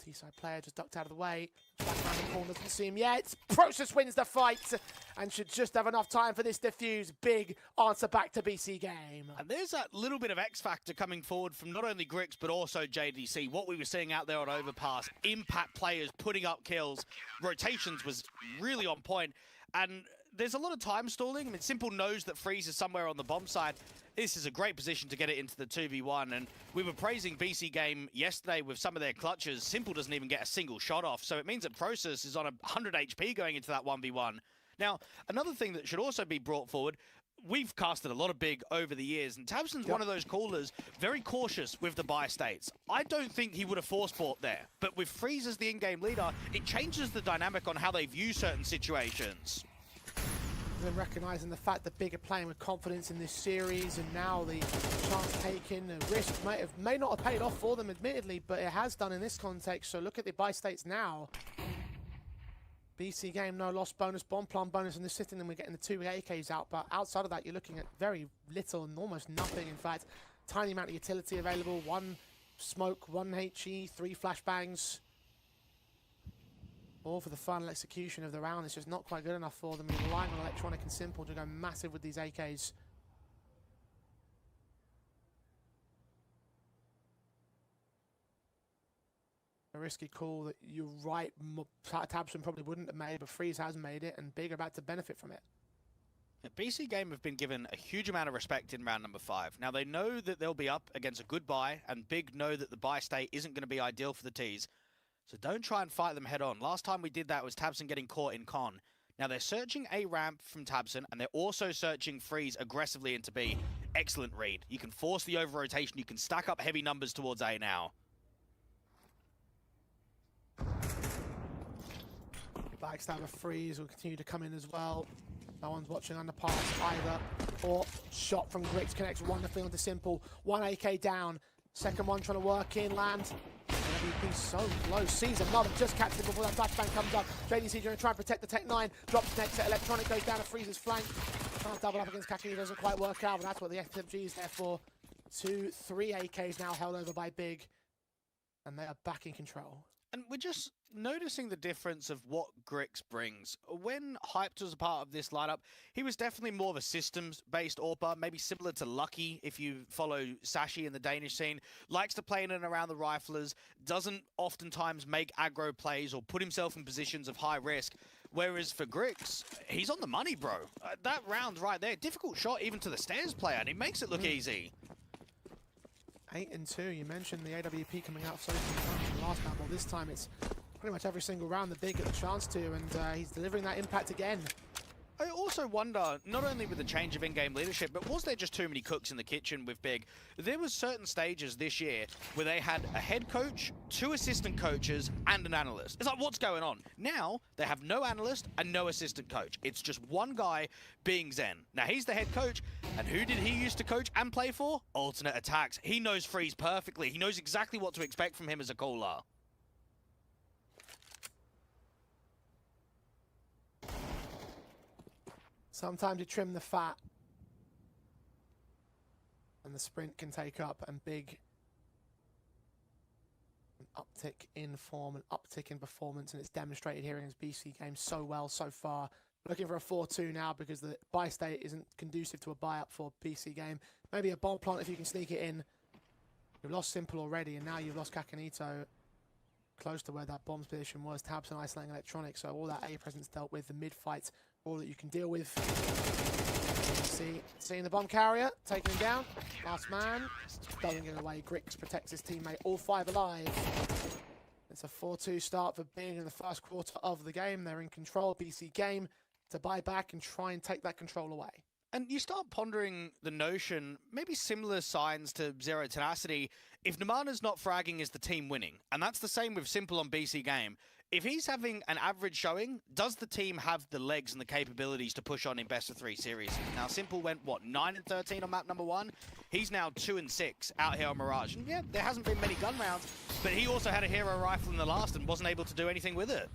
T-side player just ducked out of the way. Back around the corner, doesn't see him yet. Process wins the fight and should just have enough time for this defuse. Big answer back to Bc.Game. And there's that little bit of X factor coming forward from not only Grix but also JDC. What we were seeing out there on Overpass, impact players putting up kills, rotations was really on point. And there's a lot of time stalling. I mean, Simple knows that Freeze is somewhere on the bomb side. This is a great position to get it into the 2v1, and we were praising Bc.Game yesterday with some of their clutches. Simple doesn't even get a single shot off, so it means that Process is on 100 HP going into that 1v1. Now, another thing that should also be brought forward, we've casted a lot of Big over the years, and Tabson's one of those callers, very cautious with the buy states. I don't think he would have force bought there, but with Freeze as the in-game leader, it changes the dynamic on how they view certain situations. Then recognising the fact that Big are playing with confidence in this series, and now the chance taken, the risk may not have paid off for them, admittedly, but it has done in this context. So look at the buy states now. BC game, no loss bonus, bomb plant bonus, and they're sitting and we're getting the 2 AKs out. But outside of that, you're looking at very little and almost nothing. In fact, tiny amount of utility available. 1 smoke, 1 HE, 3 flashbangs. All for the final execution of the round. It's just not quite good enough for them. We're relying on Electronic and Simple to go massive with these AKs. A risky call that you're right, tabseN probably wouldn't have made, but Freeze has made it, and Big are about to benefit from it. Bc.Game have been given a huge amount of respect in round number 5. Now they know that they'll be up against a good buy, and Big know that the buy state isn't going to be ideal for the Ts. So don't try and fight them head on. Last time we did that was tabseN getting caught in con. Now they're searching A ramp from tabseN, and they're also searching Freeze aggressively into B. Excellent read. You can force the over-rotation, you can stack up heavy numbers towards A now. Backstabber Freeze will continue to come in as well. No one's watching underpass either. Or shot from Grix connects wonderfully onto Simple. 1 AK down. Second one trying to work in, land. LWP so close. Sees another, just catches it before that flashbang comes up. JDC going to try and protect the Tech 9. Drops next to Electronic, goes down to Freeze's flank. Can't double up against Kaki, doesn't quite work out, but that's what the SMG is there for. 2, 3 AKs now held over by Big. And they are back in control. And we're just noticing the difference of what Grix brings. When Hyped was a part of this lineup, he was definitely more of a systems-based AWPer, maybe similar to Lucky if you follow Sashi in the Danish scene. Likes to play in and around the riflers, doesn't oftentimes make aggro plays or put himself in positions of high risk. Whereas for Grix, he's on the money, bro. That round right there, difficult shot even to the stairs player, and he makes it look easy. 8 and 2. You mentioned the AWP coming out so many times in the last battle. This time it's pretty much every single round that Big get the chance to, and he's delivering that impact again. I also wonder, not only with the change of in-game leadership, but was there just too many cooks in the kitchen with Big? There was certain stages this year where they had a head coach, 2 assistant coaches, and an analyst. It's like, what's going on? Now, they have no analyst and no assistant coach. It's just one guy being Zen. Now, he's the head coach, and who did he used to coach and play for? Alternate Attacks. He knows Freeze perfectly. He knows exactly what to expect from him as a caller. Sometimes you trim the fat and the sprint can take up, and Big an uptick in form, an uptick in performance, and it's demonstrated here against Bc.Game so well so far. Looking for a 4-2 now because the buy state isn't conducive to a buy up for Bc.Game. Maybe a bomb plant if you can sneak it in. You've lost Simple already, and now you've lost Kakanito close to where that bomb's position was. tabseN isolating Electronic, so all that A presence dealt with, the mid fight, all that you can deal with. Seeing the bomb carrier, taking him down. Last man, doesn't get away. Grix protects his teammate, all 5 alive. It's a 4-2 start for Big in the first quarter of the game. They're in control. Bc.Game to buy back and try and take that control away. And you start pondering the notion, maybe similar signs to Zero Tenacity. If Nomana's not fragging, is the team winning? And that's the same with Simple on Bc.Game. If he's having an average showing, does the team have the legs and the capabilities to push on in best of 3 series? Now, Simple went, what, 9 and 13 on map number 1? He's now 2 and 6 out here on Mirage. And yeah, there hasn't been many gun rounds, but he also had a hero rifle in the last and wasn't able to do anything with it.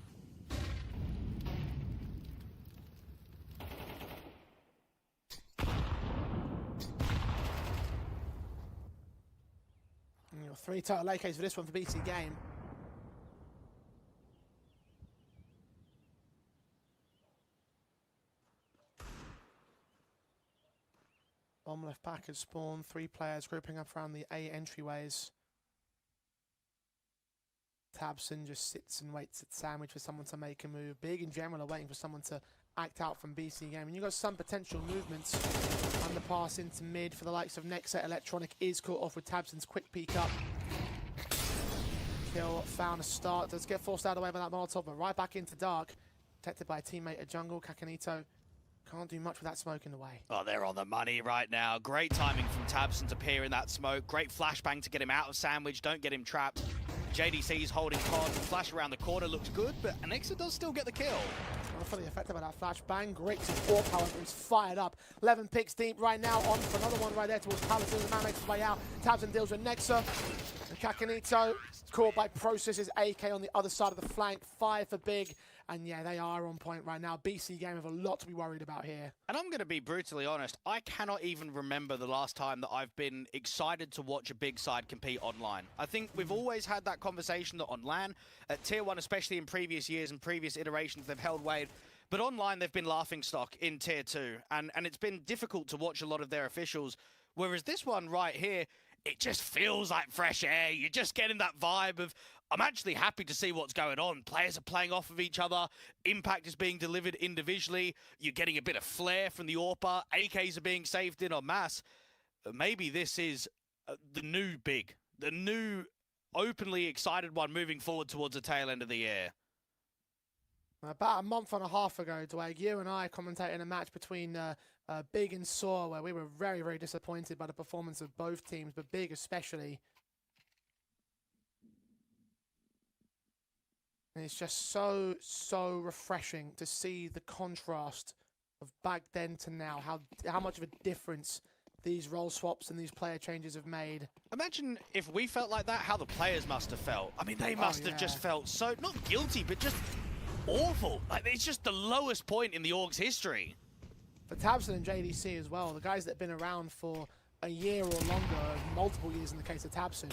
And you've got 3 total AKs for this one for Bc.Game. Bomb left back has spawned, 3 players grouping up around the A entryways. tabseN just sits and waits at sandwich for someone to make a move. Big in general are waiting for someone to act out from Bc.Game. And you've got some potential movements. Underpass into mid for the likes of Nexa. Electronic is caught off with tabseN's quick peek up. Kill found a start. Does get forced out of the way by that Molotov, but right back into dark. Protected by a teammate at jungle. Kakanito can't do much with that smoke in the way. Oh, they're on the money right now. Great timing from tabseN to peer in that smoke. Great flashbang to get him out of sandwich. Don't get him trapped. JDC's holding pod. Flash around the corner looks good, but Anexa does still get the kill. Not fully affected by that flashbang. Grix's AWP, however, is fired up. 11 picks deep right now. On for another one right there towards Palace. The man makes his way out. tabseN deals with Nexa. Kakanito caught by Process's AK on the other side of the flank. 5 for Big. And yeah, they are on point right now. Bc.Game have a lot to be worried about here. And I'm going to be brutally honest, I cannot even remember the last time that I've been excited to watch a big side compete online. I think we've always had that conversation that on LAN, at Tier 1, especially in previous years and previous iterations, they've held weight. But online, they've been laughingstock in Tier 2. And it's been difficult to watch a lot of their officials. Whereas this one right here, it just feels like fresh air. You're just getting that vibe of, I'm actually happy to see what's going on. Players are playing off of each other. Impact is being delivered individually. You're getting a bit of flair from the AWPer. AKs are being saved in en masse. Maybe this is the new big, the new openly excited one moving forward towards the tail end of the year. About a month and a half ago, Dwayne, you and I commentated a match between Big and Saw, where we were very, very disappointed by the performance of both teams, but Big especially. And it's just so refreshing to see the contrast of back then to now, how much of a difference these role swaps and these player changes have made. Imagine if we felt like that, how the players must have felt. I mean, they must have just felt so, not guilty, but just awful. Like, it's just the lowest point in the org's history. For Tabson and JDC as well, the guys that have been around for a year or longer, multiple years in the case of Tabson.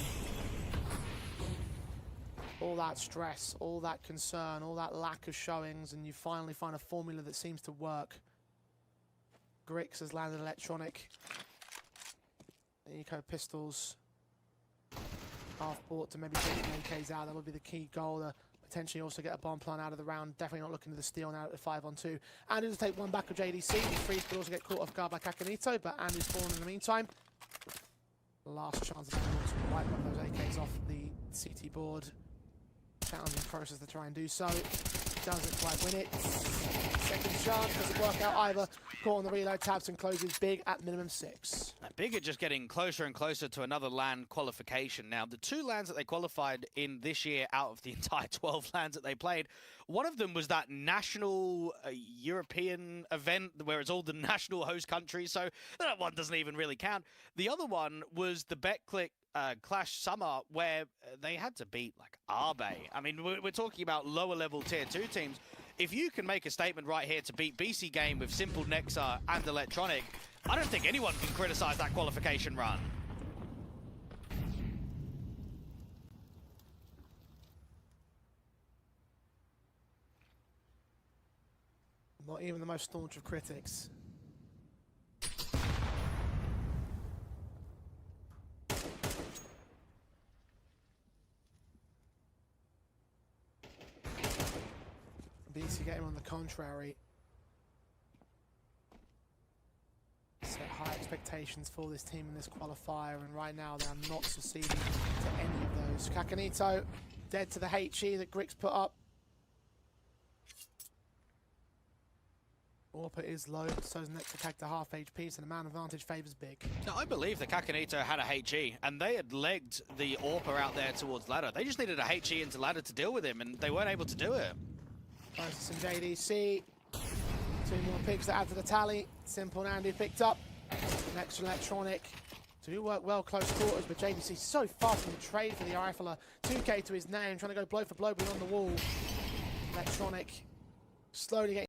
All that stress, all that concern, all that lack of showings, and you finally find a formula that seems to work. Grix has landed electronic. Eco pistols. Half bought to maybe take the AKs out. That would be the key goal. Potentially also get a bomb plant out of the round. Definitely not looking to the steal now at the 5-on-2. Andy will take one back of JDC. The freeze could also get caught off guard by Kakanito, but Andy's fallen in the meantime. Last chance to wipe one of those AKs off the CT board. Challenging process to try and do so. Doesn't quite win it. Second chance, doesn't work out either. Caught on the reload, Tabson closes Big at minimum 6. Big are just getting closer and closer to another LAN qualification. Now, the 2 LANs that they qualified in this year out of the entire 12 LANs that they played, one of them was that national European event where it's all the national host countries, so that one doesn't even really count. The other one was the BetClick Clash Summer, where they had to beat like Arbe. I mean, we're talking about lower level tier 2 teams. If you can make a statement right here to beat Bc.Game with Simple, Nexa, and Electronic, I don't think anyone can criticize that qualification run. Not even the most staunch of critics. Bc.Game on the contrary set high expectations for this team in this qualifier, and right now they are not succeeding to any of those. Kakanito dead to the HE that Grix put up. AWPer is low, so is next attack to half HP, so the man advantage favours Big. Now, I believe that Kakanito had a HE, and they had legged the AWPer out there towards ladder. They just needed a HE into ladder to deal with him, and they weren't able to do it. Process and JDC. 2 more picks to add to the tally. Simple and Andy picked up. Next Electronic. Do work well close quarters, but JDC so fast in the trade for the rifler. 2K to his name, trying to go blow for blow, but on the wall. Electronic slowly getting.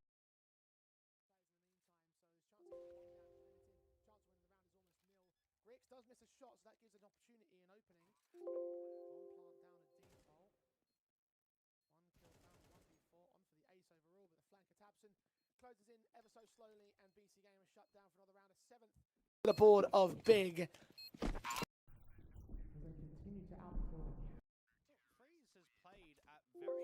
Grix does miss a shot, so that gives an opportunity and opening. Bomb plant down at default. 1 kill found, 1v4 on for the ace overall, but the flanker Tabson closes in ever so slowly, and Bc.Game is shut down for another round of 7th. The board of Big. They continue to outperform. Freeze has played at very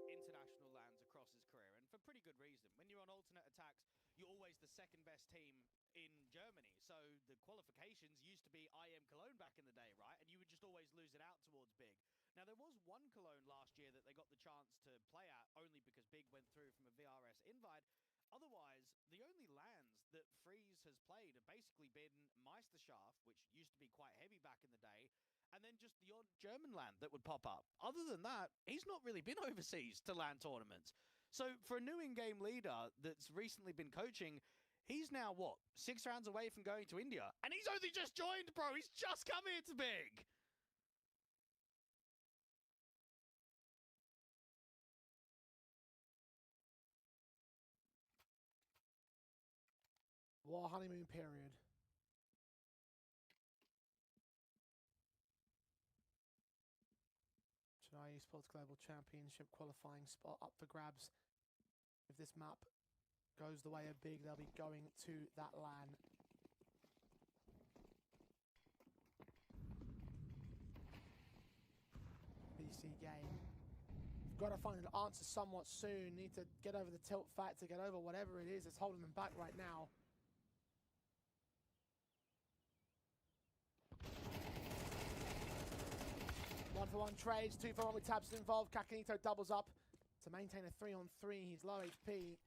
few international lands across his career, and for pretty good reason. When you're on alternate attacks, you're always the second best team in Germany. So the qualifications used to be IM Cologne back in the day, right? And you would just always lose it out towards Big. Now, there was one Cologne last year that they got the chance to play at only because Big went through from a VRS invite. Otherwise, the only lands that Freeze has played have basically been Meisterschaft, which used to be quite heavy back in the day, and then just the odd German land that would pop up. Other than that, he's not really been overseas to LAN tournaments. So for a new in-game leader that's recently been coaching, he's now, what, 6 rounds away from going to India? And he's only just joined, bro! He's just come here to Big! What a honeymoon period. Chennai Esports Global Championship qualifying spot up for grabs. If this map goes the way of Big, they'll be going to that LAN. Bc.Game. You've got to find an answer somewhat soon. Need to get over the tilt factor, get over whatever it is that's holding them back right now. One-for-one trades, 2-for-1 with Tabson involved. Kakanito doubles up to maintain a 3-on-3. He's low HP.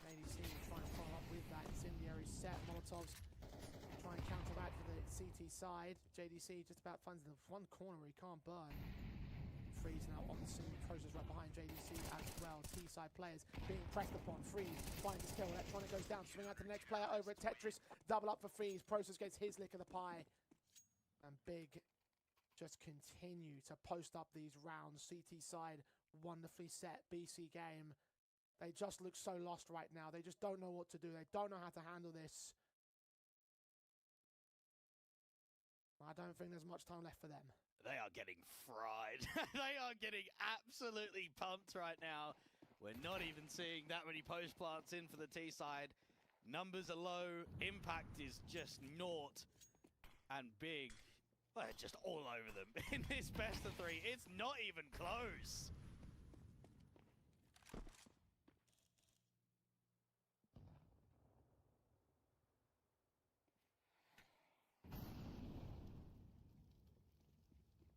ADC will try and follow up with that incendiary set. Molotovs try and counteract for the CT side. JDC just about finds the one corner where he can't burn. Freeze now on the scene. Process right behind JDC as well. T-side players being pressed upon. Freeze finds his kill. Electronic goes down. Swing out to the next player over at Tetris. Double up for Freeze. Process gets his lick of the pie. And Big just continue to post up these rounds. CT side wonderfully set. Bc.Game. They just look so lost right now. They just don't know what to do. They don't know how to handle this. I don't think there's much time left for them. They are getting fried. They are getting absolutely pumped right now. We're not even seeing that many post plants in for the T side. Numbers are low. Impact is just naught. And Big, they're just all over them in this best of 3. It's not even close.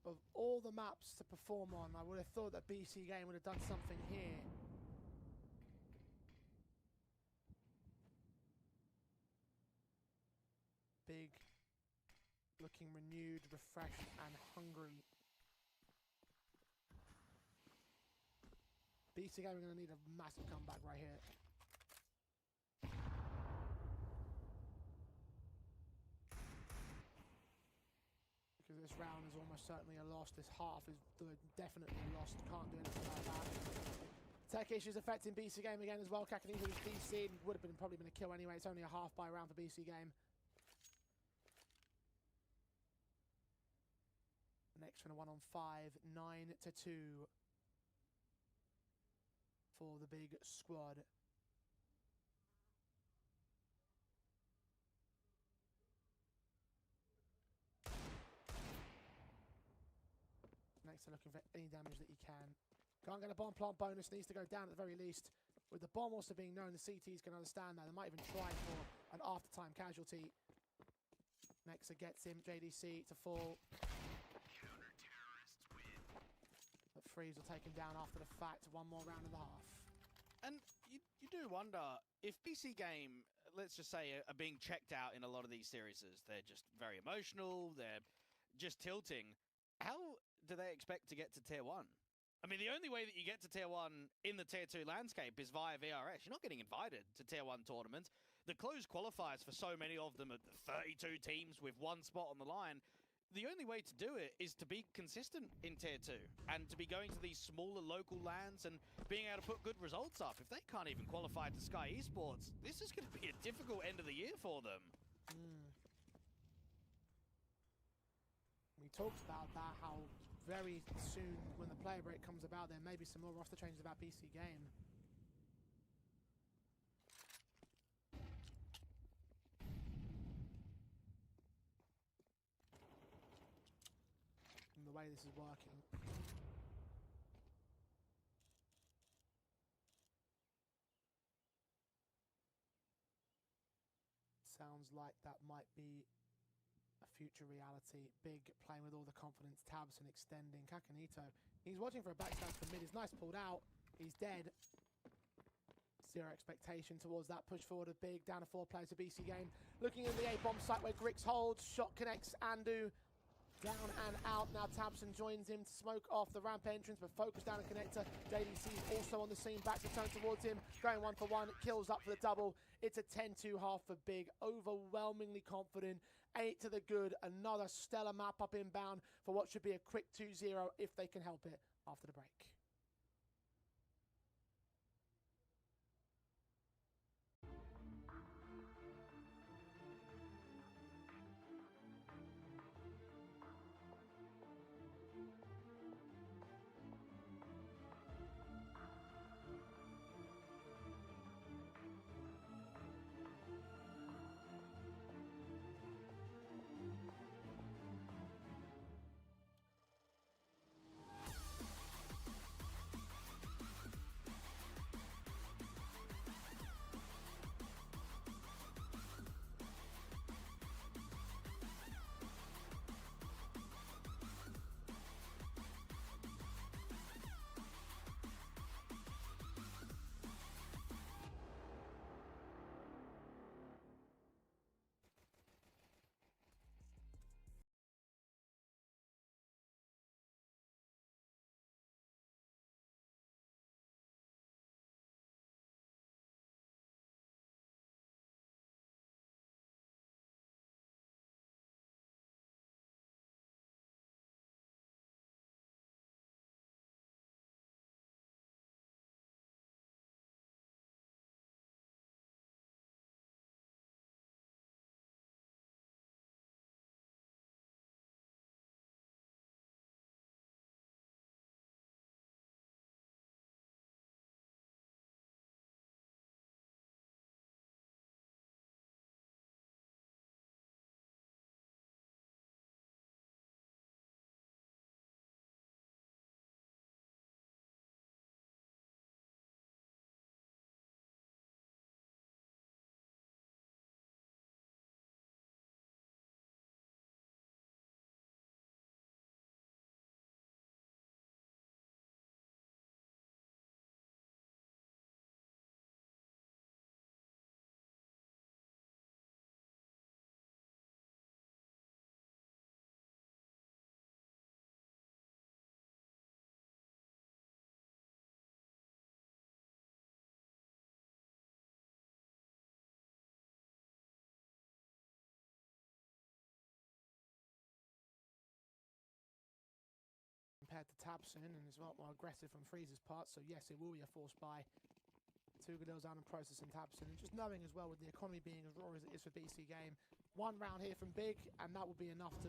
Of all the maps to perform on, I would have thought that Bc.Game would have done something here. Big, looking renewed, refreshed, and hungry. Bc.Game are going to need a massive comeback right here. Because this round is almost certainly a loss. This half is definitely lost. Can't do anything like that. Tech issues affecting Bc.Game again as well. Kakanito was DC'd. Would have probably been a kill anyway. It's only a half by round for Bc.Game. Next one, a 1-on-5, 9-2 for the Big squad. Next, they're looking for any damage that you can. Can't get a bomb plant bonus, needs to go down at the very least. With the bomb also being known, the CTs can understand that. They might even try for an after-time casualty. Nexa gets him, JDC to fall. But Freeze will take him down after the fact. One more round and a half. And you do wonder, if Bc.Game, let's just say, are being checked out in a lot of these series. They're just very emotional, they're just tilting. How do they expect to get to Tier 1? I mean, the only way that you get to Tier 1 in the Tier 2 landscape is via VRS. You're not getting invited to Tier 1 tournaments. The closed qualifiers for so many of them are 32 teams with one spot on the line. The only way to do it is to be consistent in Tier 2 and to be going to these smaller local lands and being able to put good results up. If they can't even qualify to Sky Esports, this is going to be a difficult end of the year for them. We talked about that, how very soon when the player break comes about, there may be some more roster changes about Bc.Game. And the way this is working. Sounds like that might be a future reality. Big playing with all the confidence. Tabs and extending. Kakanito, he's watching for a backstab from mid. He's nice pulled out. He's dead. Zero expectation towards that push forward of Big. Down to 4 players of Bc.Game. Looking at the A-bomb site where Grix holds. Shot connects Andu. Down and out. Now Tabson joins him to smoke off the ramp entrance, but focus down a connector. JDC is also on the scene, back to turn towards him. Going 1-for-1, kills up for the double. It's a 10-2 half for Big. Overwhelmingly confident. 8 to the good. Another stellar map up inbound for what should be a quick 2-0 if they can help it after the break. compared to Tabson, and it's a lot more aggressive from Freeze's part. So yes, it will be a forced buy. 2 Goodills down and processing Tabson, and just knowing as well with the economy being as raw as it is for BC Game, 1 round here from Big, and that will be enough to